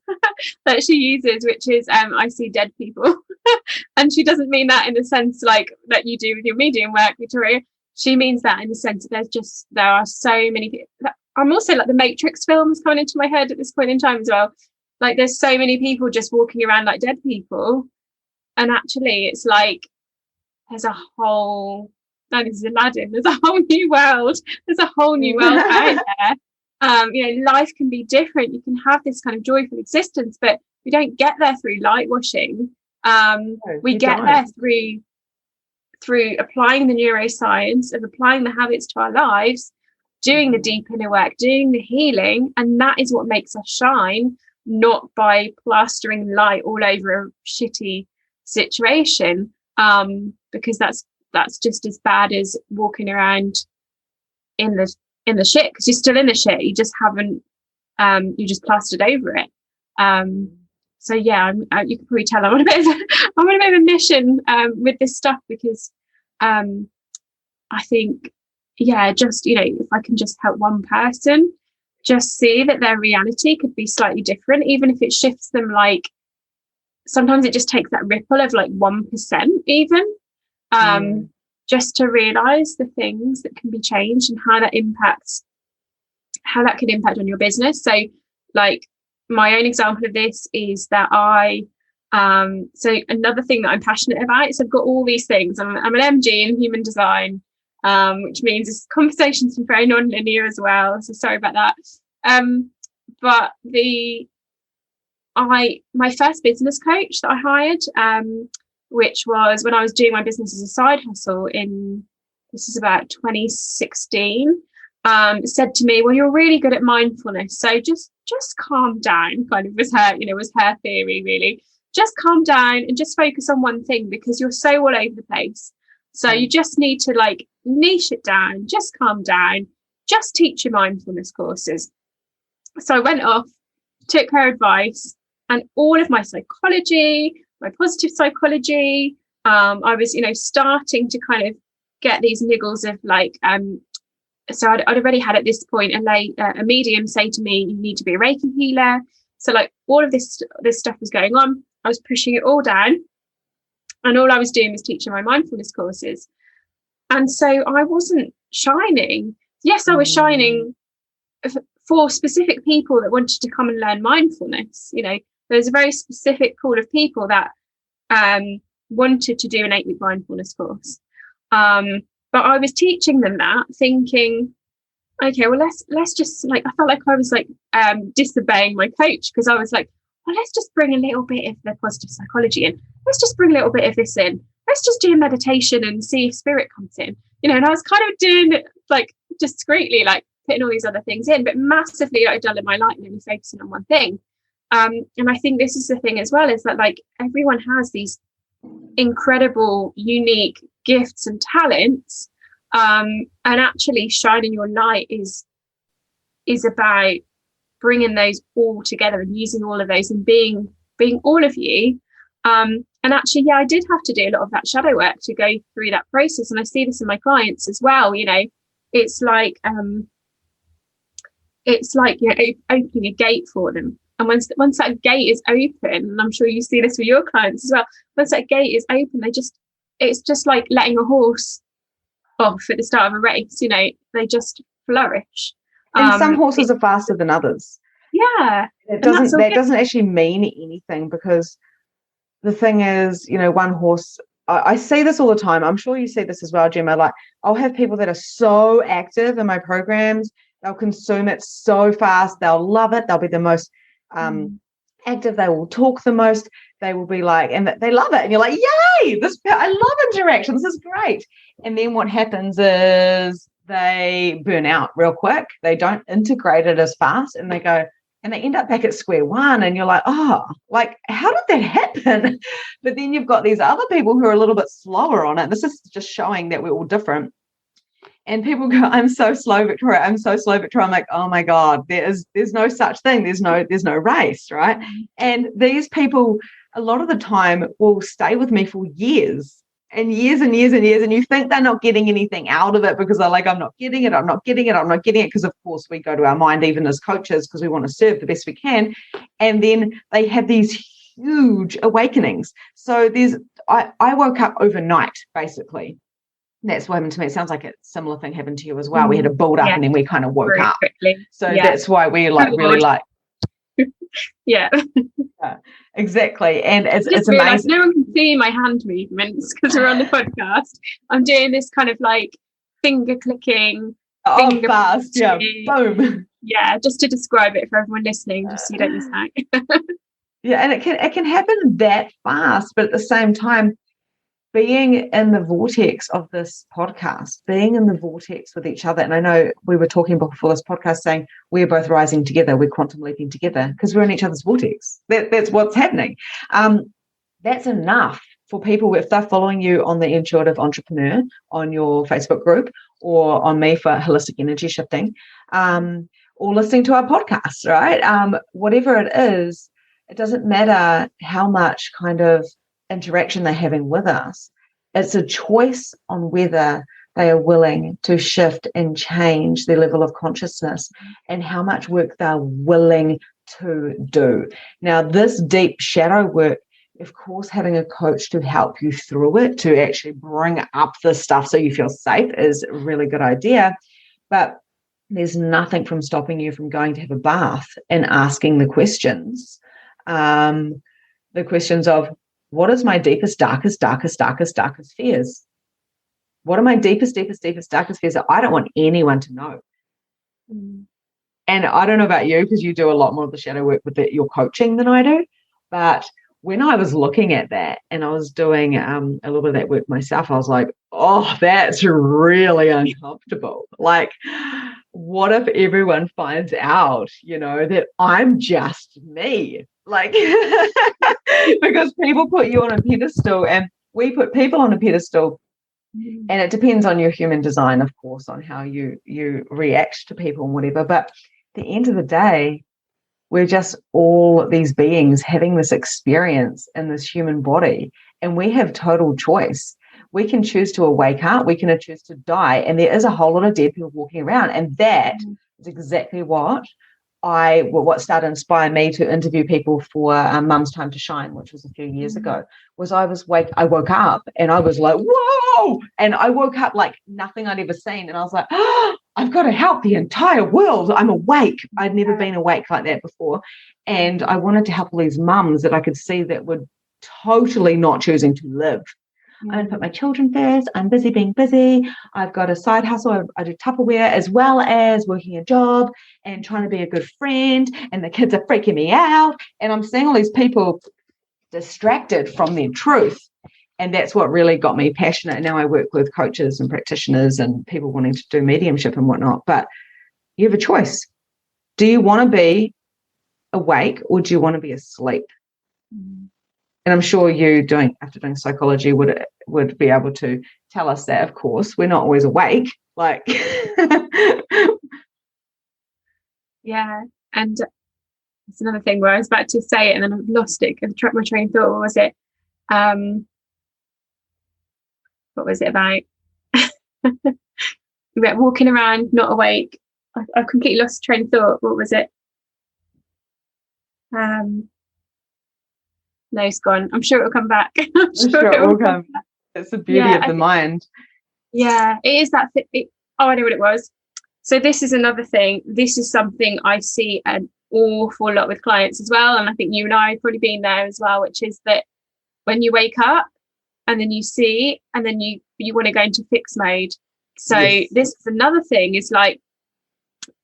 that she uses, which is, I see dead people. And she doesn't mean that in the sense like that you do with your medium work, Victoria. She means that in the sense that there are so many people. I'm also like the Matrix films coming into my head at this point in time as well. Like there's so many people just walking around like dead people. And actually it's like, there's a whole, no, this is Aladdin, there's a whole new world. There's a whole new world out there. Life can be different. You can have this kind of joyful existence, but we don't get there through light washing. We get there through applying the neuroscience of applying the habits to our lives, doing the deep inner work, doing the healing, and that is what makes us shine, not by plastering light all over a shitty situation, because that's just as bad as walking around in the shit, because you're still in the shit. You just haven't you just plastered over it. So yeah, you can probably tell I'm on a bit of a mission with this stuff, because I think, just if I can just help one person just see that their reality could be slightly different, even if it shifts them, like sometimes it just takes that ripple of like 1% even, just to realize the things that can be changed and how that can impact on your business. So like my own example of this is that so another thing that I'm passionate about is I've got all these things. I'm an MG in human design, which means this conversation's very non-linear as well. So sorry about that. But my first business coach that I hired, which was when I was doing my business as a side hustle this is about 2016, said to me, well, you're really good at mindfulness, so just calm down, kind of was her theory really. Just calm down and just focus on one thing, because you're so all over the place. So you just need to like niche it down, just calm down, just teach your mindfulness courses. So I went off, took her advice, and all of my psychology, my positive psychology, I was, starting to kind of get these niggles of like, so I'd already had at this point a medium say to me, you need to be a Reiki healer. So like all of this stuff was going on. I was pushing it all down, and all I was doing was teaching my mindfulness courses. And so I wasn't shining. Yes, I was shining for specific people that wanted to come and learn mindfulness. You know, there's a very specific pool of people that wanted to do an 8-week mindfulness course. But I was teaching them that, thinking, okay, well, let's just, like, I felt like I was like disobeying my coach, because I was like, well, let's just bring a little bit of the positive psychology in. Let's just bring a little bit of this in. Let's just do a meditation and see if spirit comes in. You know, and I was kind of doing it like discreetly, like putting all these other things in, but massively like dull in my light and only focusing on one thing. And I think this is the thing as well, is that like everyone has these incredible, unique gifts and talents. And actually shining your light is about bringing those all together and using all of those and being all of you. And actually, yeah, I did have to do a lot of that shadow work to go through that process. And I see this in my clients as well. You know, it's like you know, opening a gate for them. And once that gate is open, and I'm sure you see this with your clients as well, once that gate is open, it's just like letting a horse off at the start of a race. You know, they just flourish. And some horses are faster than others. Yeah. That doesn't actually mean anything, because the thing is, you know, one horse, I see this all the time. I'm sure you see this as well, Gemma. Like, I'll have people that are so active in my programs. They'll consume it so fast. They'll love it. They'll be the most active. They will talk the most. They will be like, and they love it. And you're like, yay, I love interaction. This is great. And then what happens is they burn out real quick. They don't integrate it as fast, and they go, and they end up back at square one. And you're like, oh, like, how did that happen? But then you've got these other people who are a little bit slower on it. This is just showing that we're all different. And people go, I'm so slow, Victoria. I'm so slow, Victoria. I'm like, oh my God, there's no such thing. There's no race, right? And these people, a lot of the time, will stay with me for years and years and years and years. And you think they're not getting anything out of it, because they're like, I'm not getting it. Because of course we go to our mind, even as coaches, because we want to serve the best we can. And then they have these huge awakenings. So I woke up overnight, basically. That's what happened to me. It sounds like a similar thing happened to you as well. We had a build up and then we kind of woke up quickly. So that's why we really like. Yeah, exactly. And it's amazing. No one can see my hand movements because we're on the podcast. I'm doing this kind of like finger clicking. Finger fast. Yeah. Boom. Yeah. Just to describe it for everyone listening, just so you don't miss out. Yeah. And it can happen that fast, but at the same time, being in the vortex of this podcast, being in the vortex with each other. And I know we were talking before this podcast saying we're both rising together, we're quantum leaping together, because we're in each other's vortex. That's what's happening. That's enough for people, if they're following you on the Intuitive Entrepreneur on your Facebook group, or on me for holistic energy shifting, or listening to our podcast, right? Whatever it is, it doesn't matter how much kind of interaction they're having with us. It's a choice on whether they are willing to shift and change their level of consciousness and how much work they're willing to do. Now, this deep shadow work, of course, having a coach to help you through it, to actually bring up the stuff so you feel safe, is a really good idea. But there's nothing from stopping you from going to have a bath and asking the questions. The questions of, what is my deepest, darkest fears? What are my deepest, darkest fears that I don't want anyone to know? And I don't know about you, because you do a lot more of the shadow work with your coaching than I do. But when I was looking at that and I was doing a little bit of that work myself, I was like, oh, that's really uncomfortable. Like, what if everyone finds out, that I'm just me? Like, because people put you on a pedestal, and we put people on a pedestal, and it depends on your human design, of course, on how you react to people and whatever. But at the end of the day, we're just all these beings having this experience in this human body, and we have total choice. We can choose to wake up, we can choose to die, and there is a whole lot of dead people walking around, and that is exactly what what started to inspire me to interview people for Mum's Time to Shine, which was a few years ago, was I woke up and I was like, whoa! And I woke up like nothing I'd ever seen. And I was like, oh, I've got to help the entire world. I'm awake. I'd never been awake like that before. And I wanted to help all these mums that I could see that were totally not choosing to live. I'm going to put my children first. I'm busy being busy. I've got a side hustle. I do Tupperware as well as working a job and trying to be a good friend. And the kids are freaking me out. And I'm seeing all these people distracted from their truth. And that's what really got me passionate. And now I work with coaches and practitioners and people wanting to do mediumship and whatnot. But you have a choice. Do you want to be awake or do you want to be asleep? And I'm sure you after doing psychology would be able to tell us that, of course, we're not always awake. Like, yeah. And it's another thing where I was about to say it and then I've lost it. My train of thought. What was it? What was it about? About walking around, not awake. I completely lost train of thought. What was it? No, it's gone. I'm sure it'll come back. I'm sure it will come. It's the beauty of the mind. Yeah, it is that. I know what it was. So this is another thing. This is something I see an awful lot with clients as well. And I think you and I have probably been there as well, which is that when you wake up and then you see, and then you want to go into fix mode. So yes. This is another thing is like,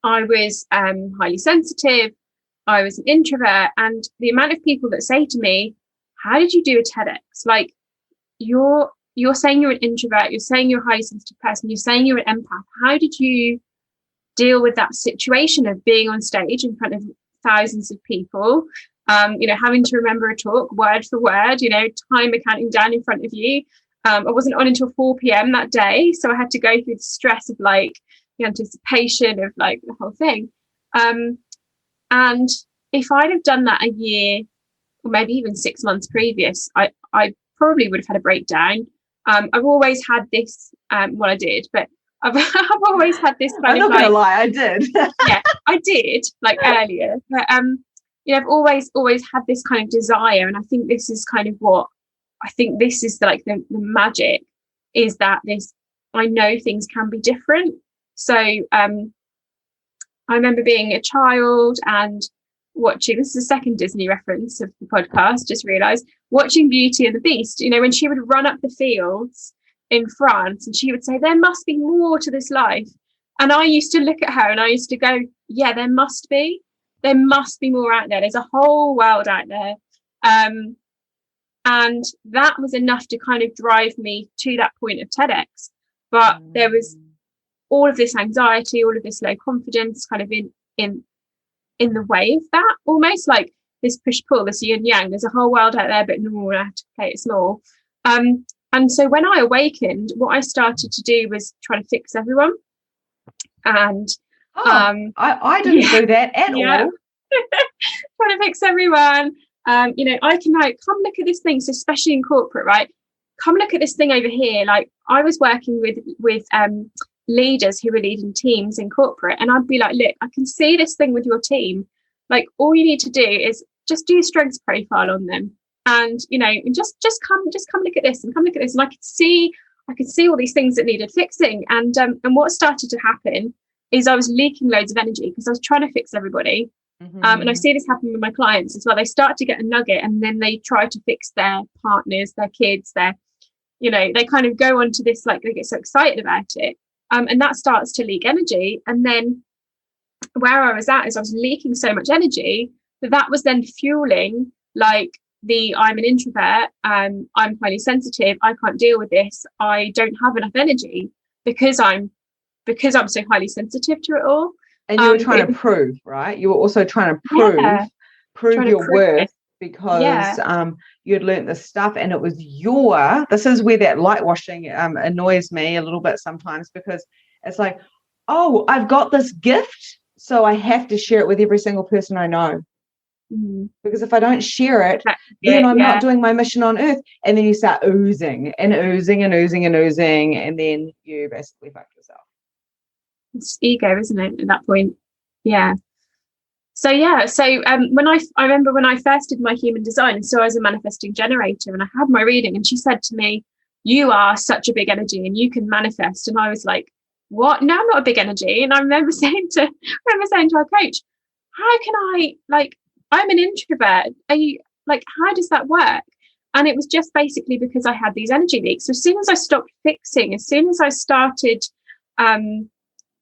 I was highly sensitive. I was an introvert, and the amount of people that say to me, how did you do a TEDx? Like, you're saying you're an introvert, you're saying you're a highly sensitive person, you're saying you're an empath. How did you deal with that situation of being on stage in front of thousands of people, having to remember a talk word for word, timer counting down in front of you. I wasn't on until 4 p.m. that day, so I had to go through the stress of like the anticipation of like the whole thing. And if I'd have done that a year or maybe even 6 months previous, I probably would have had a breakdown. I've always had this, I did, but I've always had this kind of like... I'm not going to lie, I did. Yeah, I did, like earlier. But, I've always had this kind of desire. And I think this is kind of the magic is that I know things can be different. So I remember being a child and watching, this is the second Disney reference of the podcast, just realised, watching Beauty and the Beast, when she would run up the fields in France and she would say, there must be more to this life. And I used to look at her and I used to go, yeah, there must be more out there. There's a whole world out there. And that was enough to kind of drive me to that point of TEDx. But there was all of this anxiety, all of this low confidence kind of in the way of that, almost like this push-pull, this yin yang. There's a whole world out there, but no, I have to play it small. And so when I awakened, what I started to do was try to fix everyone. And I didn't do that at all. Trying to fix everyone. I can like, come look at this thing. So especially in corporate, right? Come look at this thing over here. Like I was working with leaders who were leading teams in corporate, and I'd be like, look, I can see this thing with your team. Like all you need to do is just do a strengths profile on them, and and just come look at this and come look at this. And I could see all these things that needed fixing. And what started to happen is I was leaking loads of energy because I was trying to fix everybody. And I see this happen with my clients as well. They start to get a nugget and then they try to fix their partners, their kids, they kind of go on to this, like they get so excited about it. And that starts to leak energy. And then where I was at is I was leaking so much energy that was then fueling like I'm an introvert, I'm highly sensitive, I can't deal with this, I don't have enough energy because I'm so highly sensitive to it all. And you were trying to prove, right? You were also trying to prove your worth because you had learnt this stuff and it was this is where that light washing annoys me a little bit sometimes, because it's like, oh, I've got this gift, so I have to share it with every single person I know. Because if I don't share it, then I'm not doing my mission on earth. And then you start oozing and oozing and oozing and oozing, and then you basically fuck yourself. It's ego, isn't it, at that point? Yeah. So yeah, when I remember when I first did my human design, and so I was a manifesting generator, and I had my reading, and she said to me, "You are such a big energy, and you can manifest." And I was like, "What? No, I'm not a big energy." And I remember saying to our coach, "How can I, like, I'm an introvert. Are you, like, how does that work?" And it was just basically because I had these energy leaks. So as soon as I stopped fixing, as soon as I started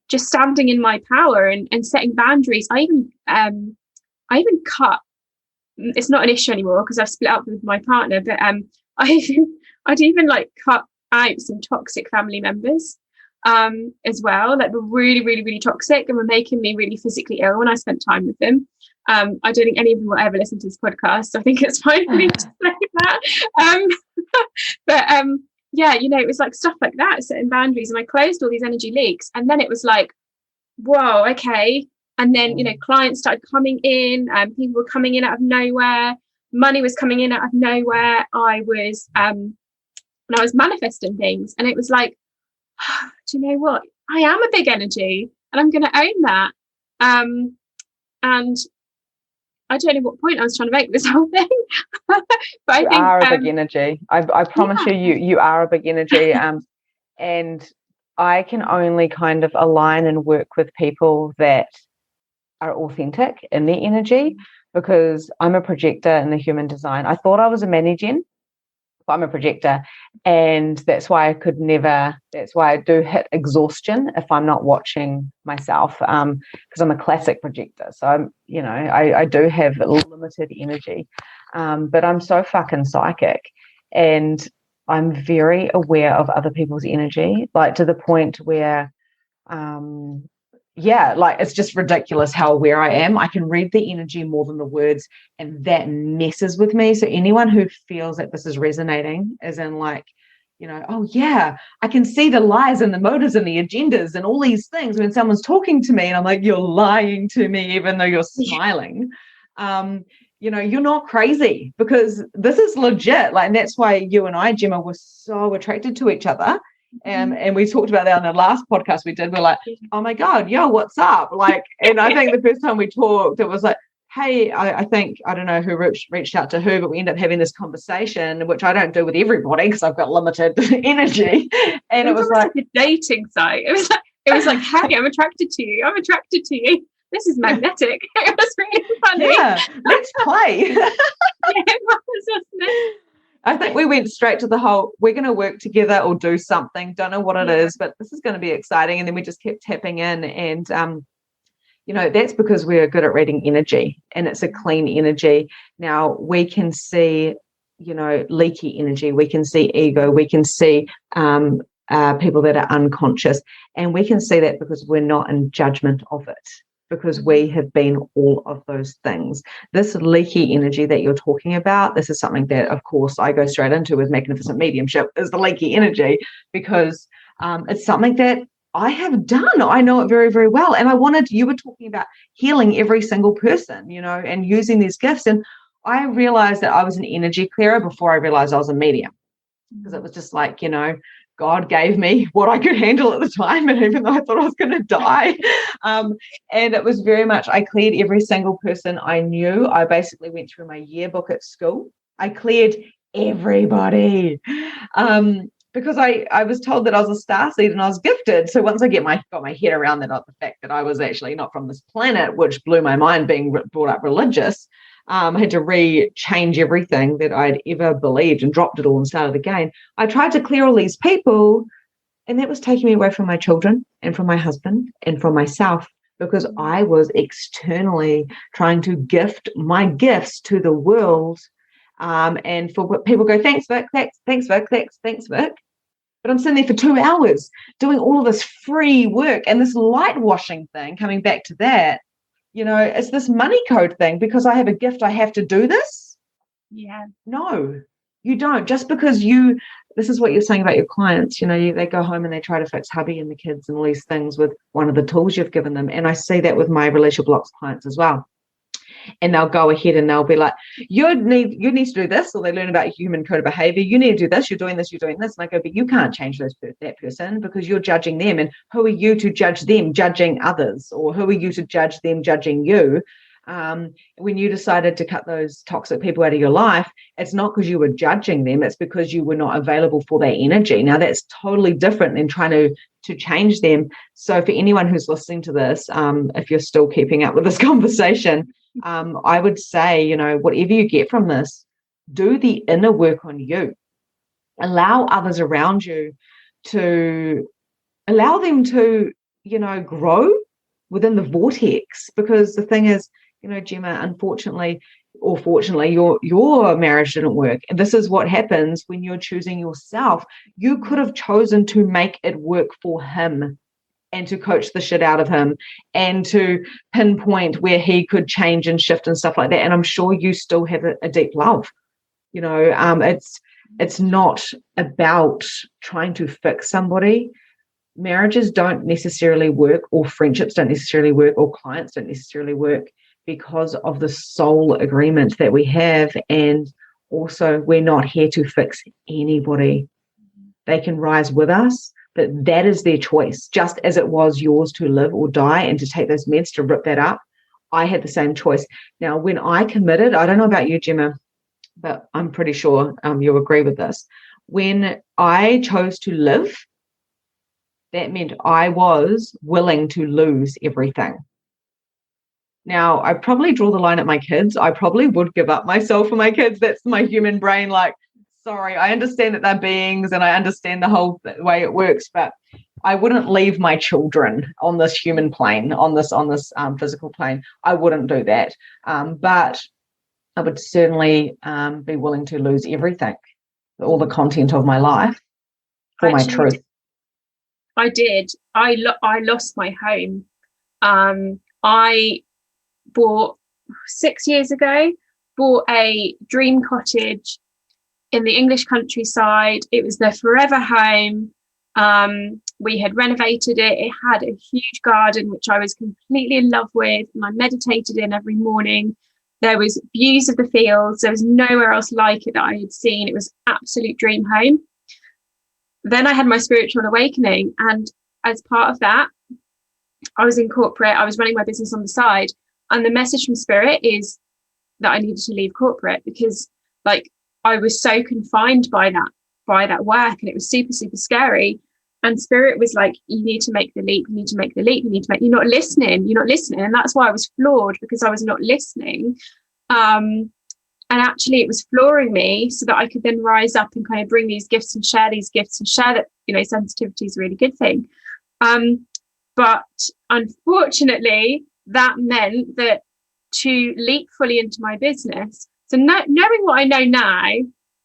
just standing in my power and setting boundaries, I even cut. It's not an issue anymore because I've split up with my partner, but I'd even like cut out some toxic family members as well, that were really, really, really toxic and were making me really physically ill when I spent time with them. I don't think any of them will ever listen to this podcast, so I think it's fine for me to say that. But yeah, you know, it was like stuff like that, setting boundaries, and I closed all these energy leaks, and then it was like, whoa, okay. And then, you know, clients started coming in, and people were coming in out of nowhere, money was coming in out of nowhere. I was manifesting things, and it was like, do you know what, I am a big energy, and I'm going to own that. And I don't know what point I was trying to make this whole thing, but I think you are a big energy. I promise you are a big energy. And I can only kind of align and work with people that are authentic in their energy, because I'm a projector in the human design. I thought I was a mani-gen, but I'm a projector, and that's why I do hit exhaustion if I'm not watching myself, because I'm a classic projector. So I do have limited energy, but I'm so fucking psychic, and I'm very aware of other people's energy, like to the point where like it's just ridiculous how aware I am. I can read the energy more than the words, and that messes with me. So anyone who feels that this is resonating, as in like, you know, oh yeah, I can see the lies and the motives and the agendas and all these things when someone's talking to me, and I'm like, you're lying to me even though you're smiling. You know, you're not crazy, because this is legit. Like, and that's why you and I, Gemma, were so attracted to each other. And we talked about that on the last podcast we did. We're like, oh my God, yo, what's up? Like, and I think the first time we talked, it was like, hey, I think, I don't know who reached out to who, but we ended up having this conversation, which I don't do with everybody because I've got limited energy. And it was like a dating site. It was like, hey, I'm attracted to you. I'm attracted to you. This is magnetic. It was really funny. Yeah, let's play. Yeah, it was, wasn't it? I think we went straight to the whole, we're going to work together or do something. Don't know what it is, but this is going to be exciting. And then we just kept tapping in. And, you know, that's because we're good at reading energy, and it's a clean energy. Now we can see, you know, leaky energy. We can see ego. We can see people that are unconscious. And we can see that because we're not in judgment of it, because we have been all of those things. This leaky energy that you're talking about, this is something that, of course, I go straight into with magnificent mediumship, is the leaky energy, because it's something that I have done. I know it very, very well. And you were talking about healing every single person, you know, and using these gifts. And I realized that I was an energy clearer before I realized I was a medium, because it was just like, you know, God gave me what I could handle at the time, and even though I thought I was going to die, and it was very much, I cleared every single person I knew. I basically went through my yearbook at school. I cleared everybody, because I was told that I was a starseed and I was gifted. So once I got my head around that, the fact that I was actually not from this planet, which blew my mind, being brought up religious. I had to change everything that I'd ever believed and dropped it all and started again. I tried to clear all these people, and that was taking me away from my children and from my husband and from myself, because I was externally trying to gift my gifts to the world. And for what people go, thanks, Vic, thanks, Vic, thanks, Vic. But I'm sitting there for 2 hours doing all of this free work and this light washing thing, coming back to that. You know, it's this money code thing. Because I have a gift, I have to do this. Yeah. No, you don't. Just because this is what you're saying about your clients, you know, they go home and they try to fix hubby and the kids and all these things with one of the tools you've given them. And I see that with my relationship blocks clients as well. And they'll go ahead and they'll be like, you need to do this, or they learn about human code of behavior. You need to do this, you're doing this, you're doing this. And I go, but you can't change that person, because you're judging them. And who are you to judge them judging others? Or who are you to judge them judging you? When you decided to cut those toxic people out of your life, it's not because you were judging them, it's because you were not available for their energy. Now that's totally different than trying to change them. So for anyone who's listening to this, if you're still keeping up with this conversation, I would say, whatever you get from this, do the inner work on you. Allow others around you to allow them to, grow within the vortex. Because the thing is, Gemma, unfortunately or fortunately, your marriage didn't work. And this is what happens when you're choosing yourself. You could have chosen to make it work for him and to coach the shit out of him and to pinpoint where he could change and shift and stuff like that. And I'm sure you still have a deep love. It's not about trying to fix somebody. Marriages don't necessarily work, or friendships don't necessarily work, or clients don't necessarily work because of the soul agreement that we have. And also, we're not here to fix anybody. They can rise with us, but that is their choice. Just as it was yours to live or die and to take those meds to rip that up, I had the same choice. Now, when I committed, I don't know about you, Gemma, but I'm pretty sure you'll agree with this. When I chose to live, that meant I was willing to lose everything. Now, I probably draw the line at my kids. I probably would give up myself for my kids. That's my human brain. Like, sorry, I understand that they're beings and I understand the whole way it works, but I wouldn't leave my children on this human plane, on this physical plane. I wouldn't do that. But I would certainly be willing to lose everything, all the content of my life for my truth. I did. I lost my home. I bought 6 years ago, bought a dream cottage in the English countryside. It was their forever home. We had renovated it. It had a huge garden, which I was completely in love with, and I meditated in every morning. There was views of the fields. There was nowhere else like it that I had seen. It was absolute dream home. Then I had my spiritual awakening, and as part of that, I was in corporate. I was running my business on the side, and the message from Spirit is that I needed to leave corporate because, I was so confined by that work, and it was super, super scary. And Spirit was like, "You need to make the leap. You need to make the leap. You're not listening. You're not listening." And that's why I was floored, because I was not listening. And actually it was flooring me so that I could then rise up and kind of bring these gifts and share these gifts and share that, sensitivity is a really good thing. But unfortunately, that meant that to leap fully into my business. So knowing what I know now,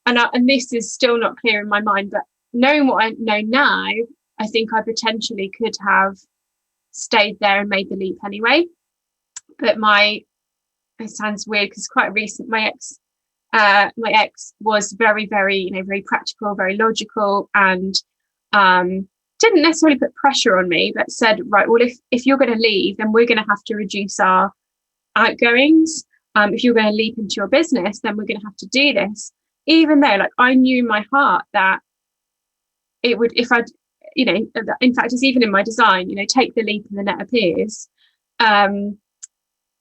and this is still not clear in my mind, but knowing what I know now, I think I potentially could have stayed there and made the leap anyway. But it sounds weird because quite recent, my ex was very, very, very practical, very logical, and didn't necessarily put pressure on me, but said, right, well, if you're going to leave, then we're going to have to reduce our outgoings. If you're going to leap into your business, then we're going to have to do this. Even though, I knew in my heart that it would, if I'd, in fact, it's even in my design, take the leap and the net appears.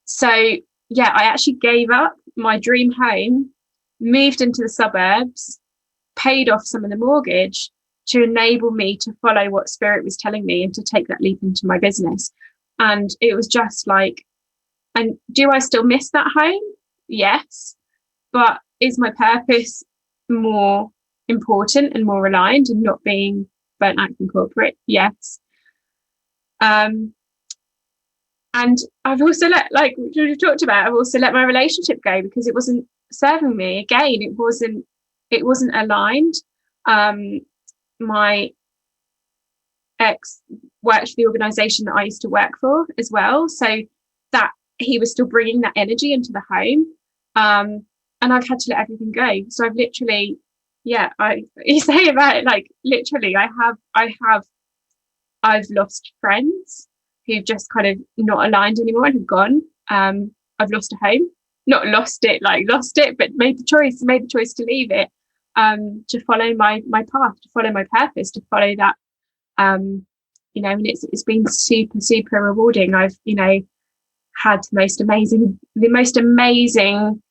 So yeah, I actually gave up my dream home, moved into the suburbs, paid off some of the mortgage to enable me to follow what Spirit was telling me and to take that leap into my business. And it was just and do I still miss that home? Yes. But is my purpose more important and more aligned and not being burnt out from corporate? Yes. And I've also like we've talked about, I've also let my relationship go because it wasn't serving me. Again, it wasn't aligned. My ex worked for the organisation that I used to work for as well, so that he was still bringing that energy into the home, and I've had to let everything go. So I've literally, you say about it, literally, I've lost friends who've just kind of not aligned anymore and have gone. I've lost a home, not lost it, but made the choice to leave it, to follow my path, to follow my purpose, to follow that, and it's been super, super rewarding. I've, had the most amazing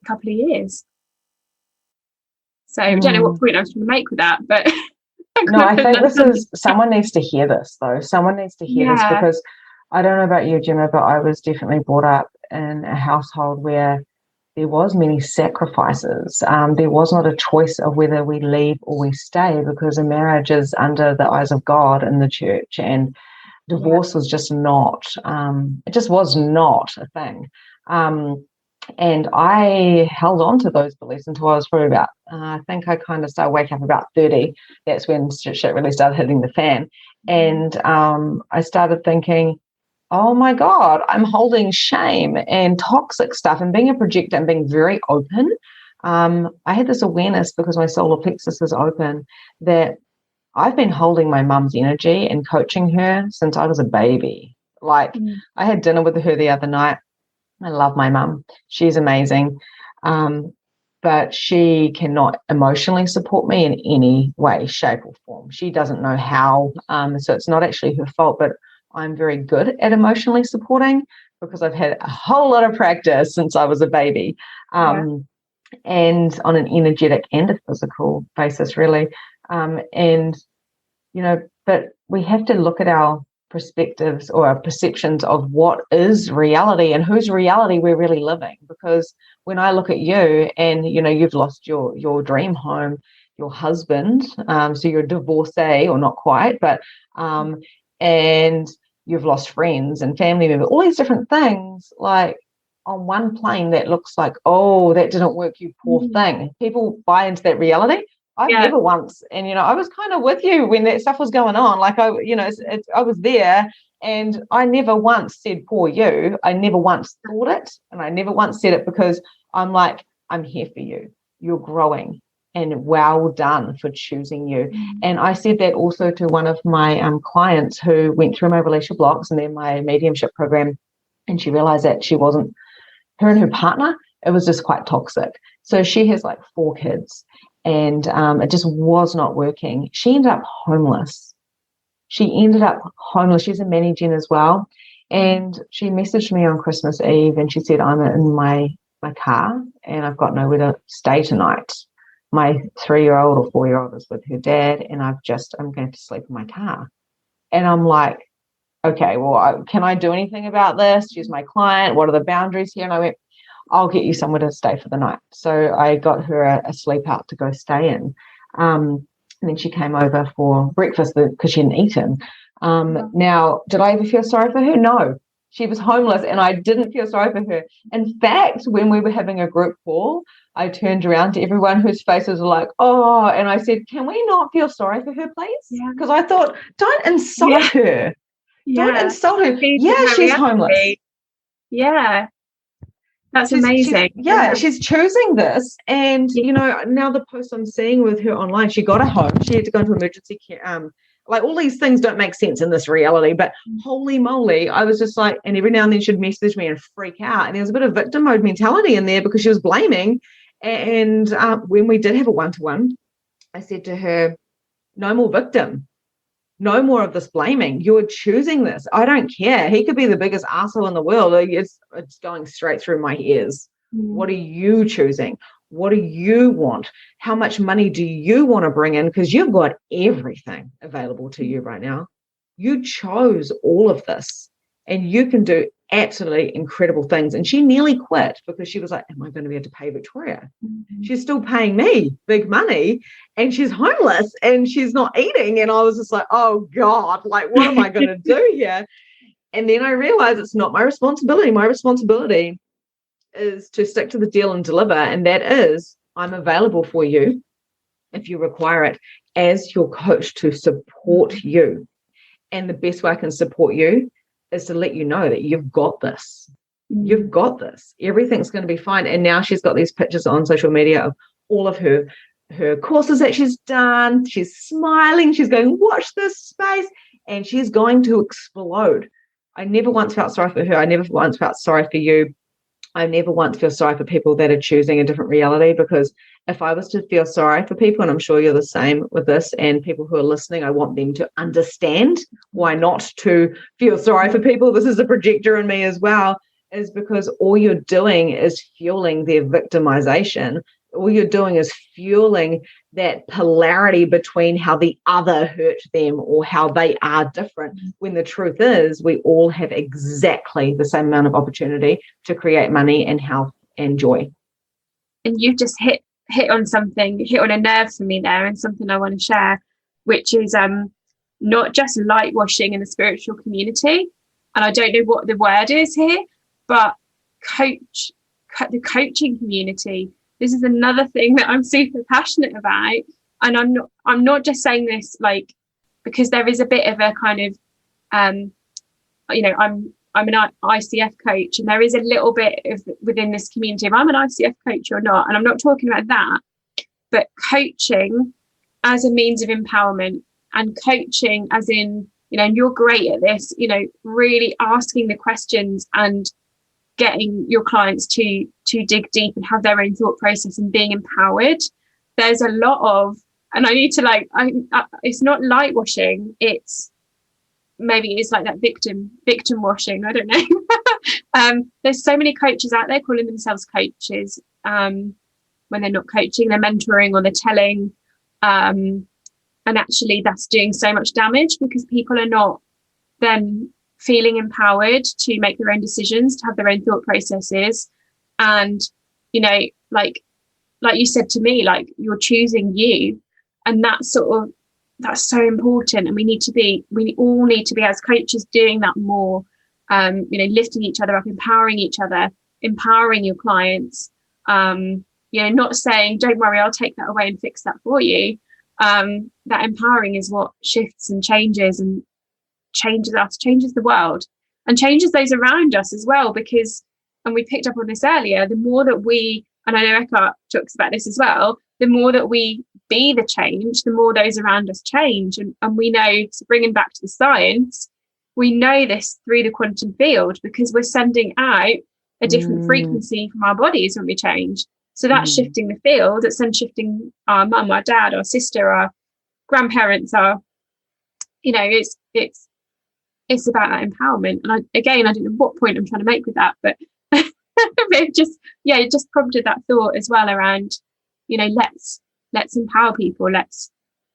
couple of years. So I don't know what point I was trying to make with that, but no, I think someone needs to hear this though. Someone needs to hear this, because I don't know about you, Gemma, but I was definitely brought up in a household where there was many sacrifices. There was not a choice of whether we leave or we stay, because a marriage is under the eyes of God in the church, and divorce was just not, it just was not a thing. And I held on to those beliefs until I was probably about, I think I kind of started waking up about 30. That's when shit really started hitting the fan. And I started thinking, oh my God, I'm holding shame and toxic stuff and being a projector and being very open. I had this awareness, because my solar plexus is open, that I've been holding my mum's energy and coaching her since I was a baby. Like I had dinner with her the other night. I love my mum. She's amazing. But she cannot emotionally support me in any way, shape or form. She doesn't know how. So it's not actually her fault, but I'm very good at emotionally supporting, because I've had a whole lot of practice since I was a baby. And on an energetic and a physical basis, really. And, but we have to look at our perspectives or our perceptions of what is reality and whose reality we're really living. Because when I look at you and, you've lost your dream home, your husband, so you're a divorcee, or not quite, but, and you've lost friends and family members, all these different things, like on one plane that looks like, oh, that didn't work, you poor thing. People buy into that reality. I've never once, and I was kind of with you when that stuff was going on. Like I was there, and I never once said poor you. I never once thought it, and I never once said it, because I'm like, I'm here for you. You're growing, and well done for choosing you. And I said that also to one of my clients who went through my relationship blocks and then my mediumship program, and she realized that she wasn't, her and her partner, it was just quite toxic. So she has like 4 kids. And it just was not working. She ended up homeless. She's a Manny Gen as well. And she messaged me on Christmas Eve, and she said, I'm in my car and I've got nowhere to stay tonight. My 3-year-old or 4-year-old is with her dad, and I'm going to sleep in my car. And I'm like, okay, well, can I do anything about this? She's my client. What are the boundaries here? And I went, I'll get you somewhere to stay for the night. So I got her a sleep out to go stay in. And then she came over for breakfast because she hadn't eaten. Now, did I ever feel sorry for her? No. She was homeless, and I didn't feel sorry for her. In fact, when we were having a group call, I turned around to everyone whose faces were like, oh, and I said, can we not feel sorry for her, please? Because I thought, don't insult her. Don't insult her. Yeah, she's homeless. Yeah. That's amazing. She's choosing this. And, now the posts I'm seeing with her online, she got a home. She had to go into emergency care. Like all these things don't make sense in this reality, but holy moly, I was just like, and every now and then she'd message me and freak out. And there was a bit of victim mode mentality in there, because she was blaming. And when we did have a one-to-one, I said to her, no more victim. No more of this blaming. You're choosing this. I don't care. He could be the biggest arsehole in the world. It's going straight through my ears. What are you choosing? What do you want? How much money do you want to bring in? Because you've got everything available to you right now. You chose all of this, and you can do absolutely incredible things. And she nearly quit because she was like, am I going to be able to pay Victoria? She's still paying me big money, and she's homeless and she's not eating. And I was just like, oh God, like, what am I going to do here? And then I realized it's not my responsibility. My responsibility is to stick to the deal and deliver. And that is, I'm available for you if you require it as your coach to support you. And the best way I can support you is to let you know that you've got this. You've got this. Everything's going to be fine. And now she's got these pictures on social media of all of her courses that she's done. She's smiling. She's going, watch this space. And she's going to explode. I never once felt sorry for her. I never once felt sorry for you. I never want to feel sorry for people that are choosing a different reality, because if I was to feel sorry for people, and I'm sure you're the same with this, and people who are listening, I want them to understand why not to feel sorry for people. This is a projector in me as well, is because all you're doing is fueling their victimization. All you're doing is fueling that polarity between how the other hurt them or how they are different, when the truth is we all have exactly the same amount of opportunity to create money and health and joy. And you've just hit on something, hit on a nerve for me there, and something I want to share, which is not just light washing in the spiritual community. And I don't know what the word is here, but the coaching community. This is another thing that I'm super passionate about. And I'm not just saying this like because there is a bit of a kind of I'm an ICF coach, and there is a little bit of within this community if I'm an ICF coach or not. And I'm not talking about that, but coaching as a means of empowerment, and coaching as in, and you're great at this, really asking the questions and getting your clients to dig deep and have their own thought process and being empowered. There's a lot of, and I need to it's not light washing, it's maybe it's like that victim washing, I don't know. There's so many coaches out there calling themselves coaches, when they're not coaching, they're mentoring or they're telling, and actually that's doing so much damage, because people are not then feeling empowered to make their own decisions, to have their own thought processes. And like you said to me, like, you're choosing you, and that's so important. And we all need to be as coaches doing that more, lifting each other up, empowering each other, empowering your clients, not saying, don't worry, I'll take that away and fix that for you. That empowering is what shifts and changes us, changes the world, and changes those around us as well. Because, and we picked up on this earlier, the more that we, and I know Eckhart talks about this as well, the more that we be the change, the more those around us change. And we know, so bringing back to the science, we know this through the quantum field, because we're sending out a different frequency from our bodies when we change. So that's shifting the field. It's then shifting our mum, our dad, our sister, our grandparents, it's about that empowerment. And I don't know what point I'm trying to make with that, but it just prompted that thought as well around, let's empower people, let's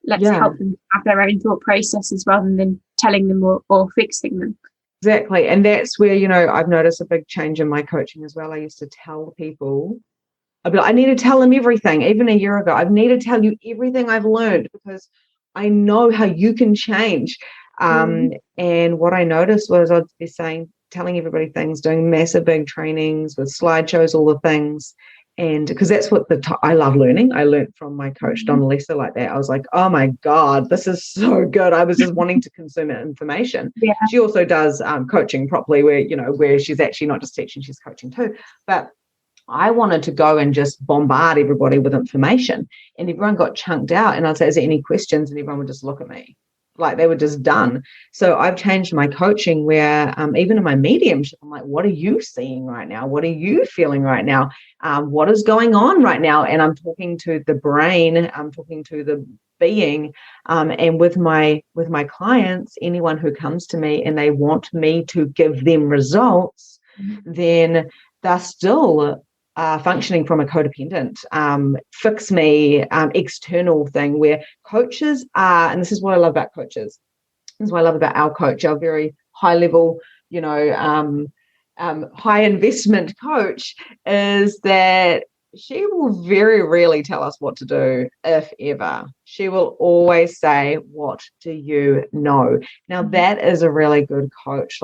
help them have their own thought processes rather than telling them or fixing them. Exactly. And that's where, I've noticed a big change in my coaching as well. I used to tell people, I'd be like, I need to tell them everything. Even a year ago, I need to tell you everything I've learned, because I know how you can change. And what I noticed was I'd be telling everybody things, doing massive big trainings with slideshows, all the things. And because that's what I love learning. I learned from my coach, Donna Lisa, like that. I was like, oh my God, this is so good. I was just wanting to consume information. Yeah. She also does coaching properly, where she's actually not just teaching, she's coaching too. But I wanted to go and just bombard everybody with information, and everyone got chunked out. And I'd say, is there any questions? And everyone would just look at me like they were just done. So I've changed my coaching where even in my mediumship, I'm like, what are you seeing right now? What are you feeling right now? What is going on right now? And I'm talking to the brain, I'm talking to the being. And with my clients, anyone who comes to me and they want me to give them results, then they're still functioning from a codependent, fix me, external thing, where coaches are, and this is what I love about coaches, this is what I love about our coach, our very high level, high investment coach, is that she will very rarely tell us what to do, if ever. She will always say, what do you know? Now that is a really good coach.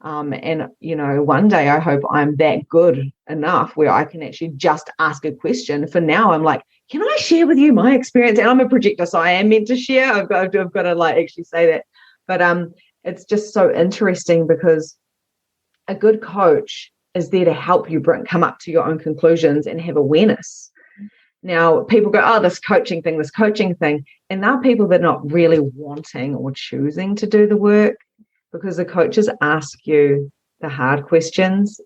And one day I hope I'm that good enough where I can actually just ask a question. For now, I'm like, can I share with you my experience? And I'm a projector, so I am meant to share. I've got to actually say that. But it's just so interesting, because a good coach is there to help you come up to your own conclusions and have awareness. Now, people go, oh, this coaching thing. And there are people that are not really wanting or choosing to do the work, because the coaches ask you the hard questions.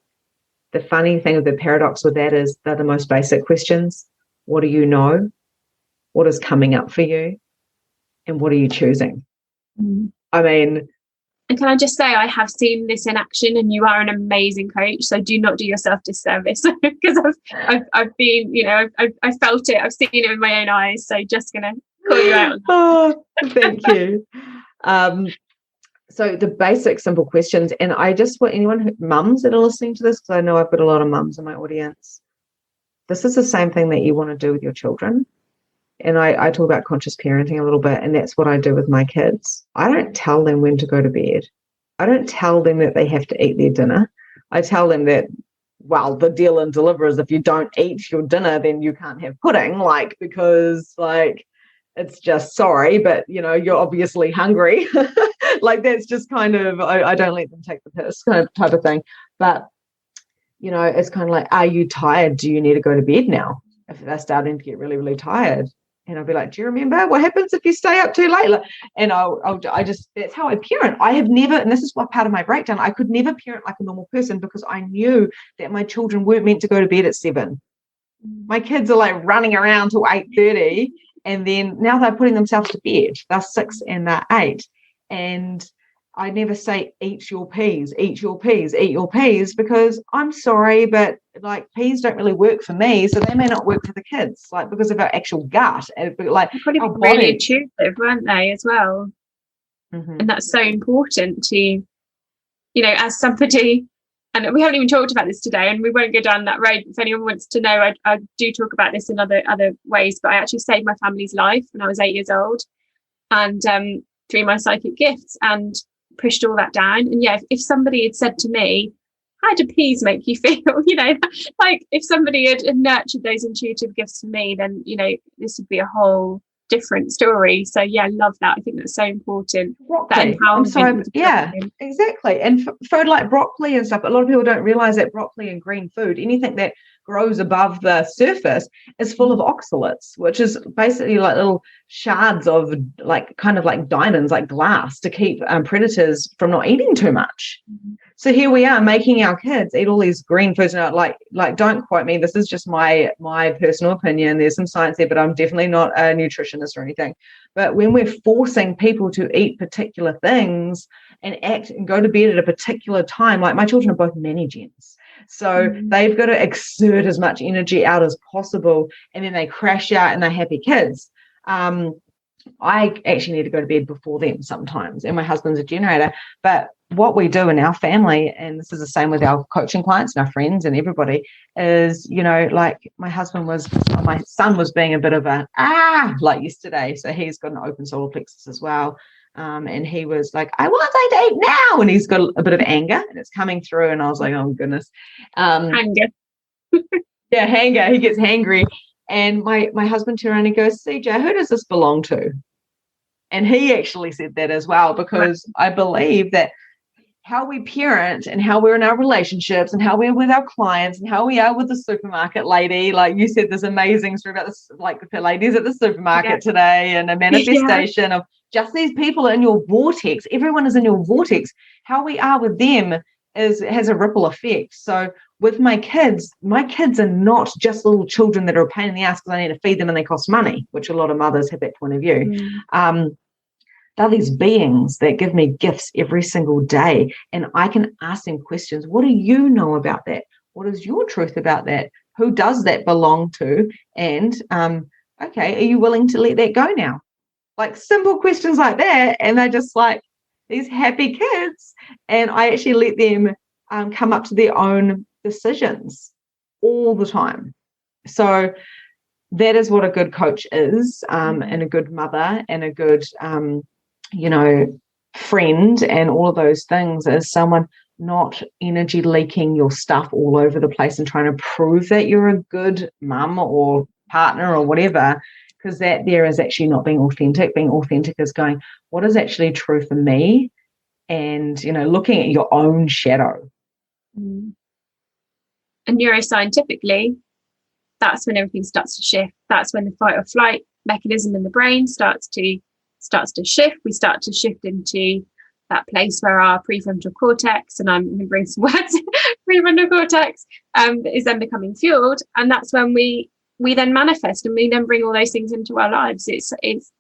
the funny thing of the paradox with that is they're the most basic questions. What do you know? What is coming up for you? And what are you choosing? I mean, and can I just say, I have seen this in action, and you are an amazing coach. So do not do yourself disservice, because I've been, I've felt it. I've seen it with my own eyes. So just gonna call you out. Oh, thank you. So the basic, simple questions, and I just want anyone mums that are listening to this, because I know I've got a lot of mums in my audience. This is the same thing that you want to do with your children. And I talk about conscious parenting a little bit, and that's what I do with my kids. I don't tell them when to go to bed. I don't tell them that they have to eat their dinner. I tell them that, well, the deal and deliver is if you don't eat your dinner, then you can't have pudding, because it's just, sorry, but you're obviously hungry. That's just kind of, I don't let them take the piss kind of type of thing. But it's kind of like, are you tired? Do you need to go to bed now? If they're starting to get really, really tired. And I'll be like, do you remember what happens if you stay up too late? And I just, that's how I parent. I have never, and this is what part of my breakdown, I could never parent like a normal person, because I knew that my children weren't meant to go to bed at 7. My kids are running around till 8:30, and then now they're putting themselves to bed. They're 6 and they're 8. And I never say, eat your peas, eat your peas, eat your peas, because I'm sorry, but peas don't really work for me, so they may not work for the kids, because of our actual gut. Probably our really body. intuitive, weren't they, as well? Mm-hmm. And that's so important to, as somebody, and we haven't even talked about this today, and we won't go down that road. If anyone wants to know, I do talk about this in other ways, but I actually saved my family's life when I was 8 years old, and through my psychic gifts, and pushed all that down. And if somebody had said to me, how do peas make you feel? If somebody had nurtured those intuitive gifts for me, then this would be a whole different story. So love that. I think that's so important. Broccoli. I'm sorry, exactly. And food like broccoli and stuff, a lot of people don't realize that broccoli and green food, anything that grows above the surface, is full of oxalates, which is basically little shards of kind of like diamonds, like glass, to keep predators from not eating too much. So here we are making our kids eat all these green foods. Now, don't quote me. This is just my personal opinion. There's some science there, but I'm definitely not a nutritionist or anything. But when we're forcing people to eat particular things and act and go to bed at a particular time, my children are both nanny-gens. So they've got to exert as much energy out as possible, and then they crash out and they're happy kids. I actually need to go to bed before them sometimes, and my husband's a generator. But what we do in our family, and this is the same with our coaching clients and our friends and everybody, is, my son was being a bit of yesterday. So he's got an open solar plexus as well. And he was like, I want to eat now. And he's got a bit of anger, and it's coming through. And I was like, oh, goodness. Anger. Anger. He gets hangry. And my husband turned around and goes, CJ, who does this belong to? And he actually said that as well, because I believe that how we parent and how we're in our relationships and how we're with our clients and how we are with the supermarket lady, like you said, this amazing story about this, the ladies at the supermarket today, and a manifestation of just these people in your vortex. Everyone is in your vortex. How we are with them has a ripple effect. So with my kids are not just little children that are a pain in the ass because I need to feed them and they cost money, which a lot of mothers have that point of view. They're these beings that give me gifts every single day, and I can ask them questions. What do you know about that? What is your truth about that? Who does that belong to? And okay, are you willing to let that go now? Simple questions like that, and they're just these happy kids, and I actually let them come up to their own decisions all the time. So that is what a good coach is, and a good mother, and a good friend, and all of those things, is someone not energy leaking your stuff all over the place and trying to prove that you're a good mum or partner or whatever, because that there is actually not being authentic. Being authentic is going, what is actually true for me? And, looking at your own shadow. And neuroscientifically, that's when everything starts to shift. That's when the fight or flight mechanism in the brain starts to shift. We start to shift into that place where our prefrontal cortex, and I'm going to bring some words prefrontal cortex is then becoming fueled, and that's when we then manifest, and we then bring all those things into our lives. It's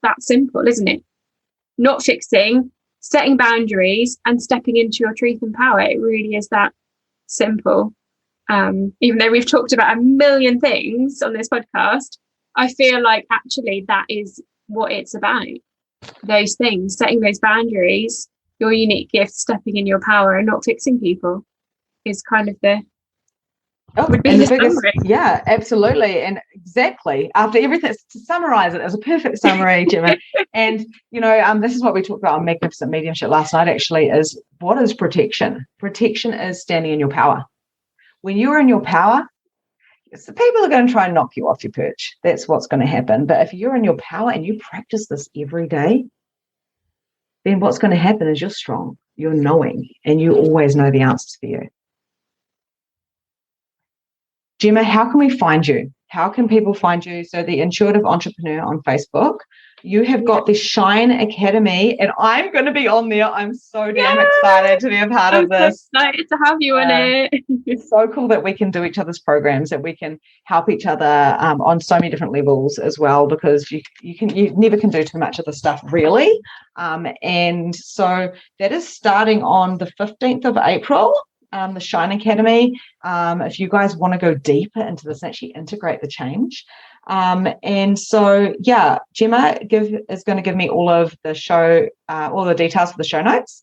that simple, isn't it? Not fixing, setting boundaries, and stepping into your truth and power. It really is that simple. Even though we've talked about a million things on this podcast, I feel like actually that is what it's about. Those things, setting those boundaries, your unique gift, stepping in your power, and not fixing people is kind of the yeah, absolutely. And exactly, after everything, to summarize it as a perfect summary, Gemma. And this is what we talked about on Magnificent Mediumship last night, actually, is what is protection? Protection is standing in your power. When you're in your power, the people are going to try and knock you off your perch. That's what's going to happen. But if you're in your power and you practice this every day, then what's going to happen is you're strong, you're knowing, and you always know the answers for you. Gemma, how can we find you? How can people find you? So the Intuitive Entrepreneur on Facebook. You have got the Shine Academy, and I'm going to be on there. I'm so damn excited to be a part of this. So excited to have you on it. It's so cool that we can do each other's programs, that we can help each other on so many different levels as well, because you never can do too much of the stuff, really. And so that is starting on the 15th of April. The Shine Academy. If you guys want to go deeper into this and actually integrate the change. And so, yeah, Gemma is going to give me all of the show, all the details for the show notes.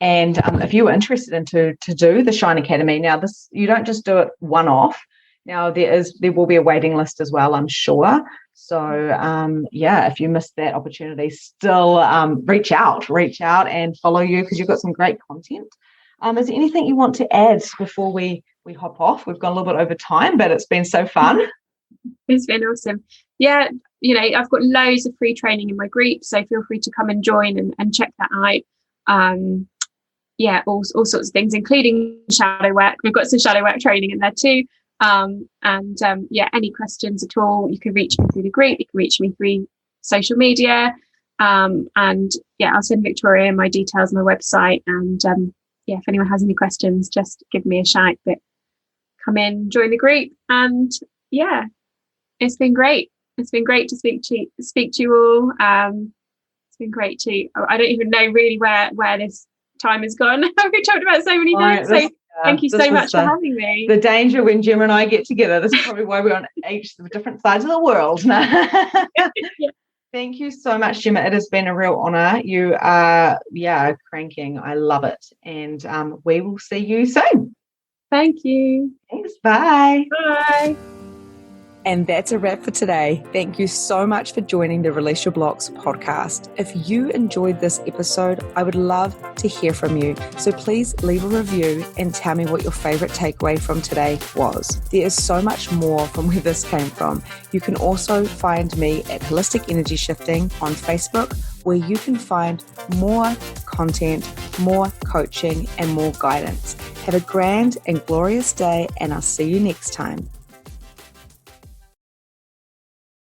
And if you were interested to do the Shine Academy, now you don't just do it one off. Now there will be a waiting list as well, I'm sure. So if you missed that opportunity, still reach out and follow you, because you've got some great content. Is there anything you want to add before we hop off? We've gone a little bit over time, but it's been so fun. It's been awesome. Yeah, I've got loads of free training in my group, so feel free to come and join and check that out. All sorts of things, including shadow work. We've got some shadow work training in there too. Any questions at all, you can reach me through the group. You can reach me through social media. I'll send Victoria my details on my website. And if anyone has any questions, just give me a shout. But come in, join the group, and it's been great. It's been great to speak to you all. It's been great to. I don't even know really where this time has gone. We talked about so many things. So thank you so much for having me. The danger when Gemma and I get together. This is probably why we're on each different sides of the world. Thank you so much, Gemma. It has been a real honour. You are, cranking. I love it. And we will see you soon. Thank you. Thanks. Bye. Bye. And that's a wrap for today. Thank you so much for joining the Release Your Blocks podcast. If you enjoyed this episode, I would love to hear from you. So please leave a review and tell me what your favorite takeaway from today was. There is so much more from where this came from. You can also find me at Holistic Energy Shifting on Facebook, where you can find more content, more coaching, and more guidance. Have a grand and glorious day, and I'll see you next time.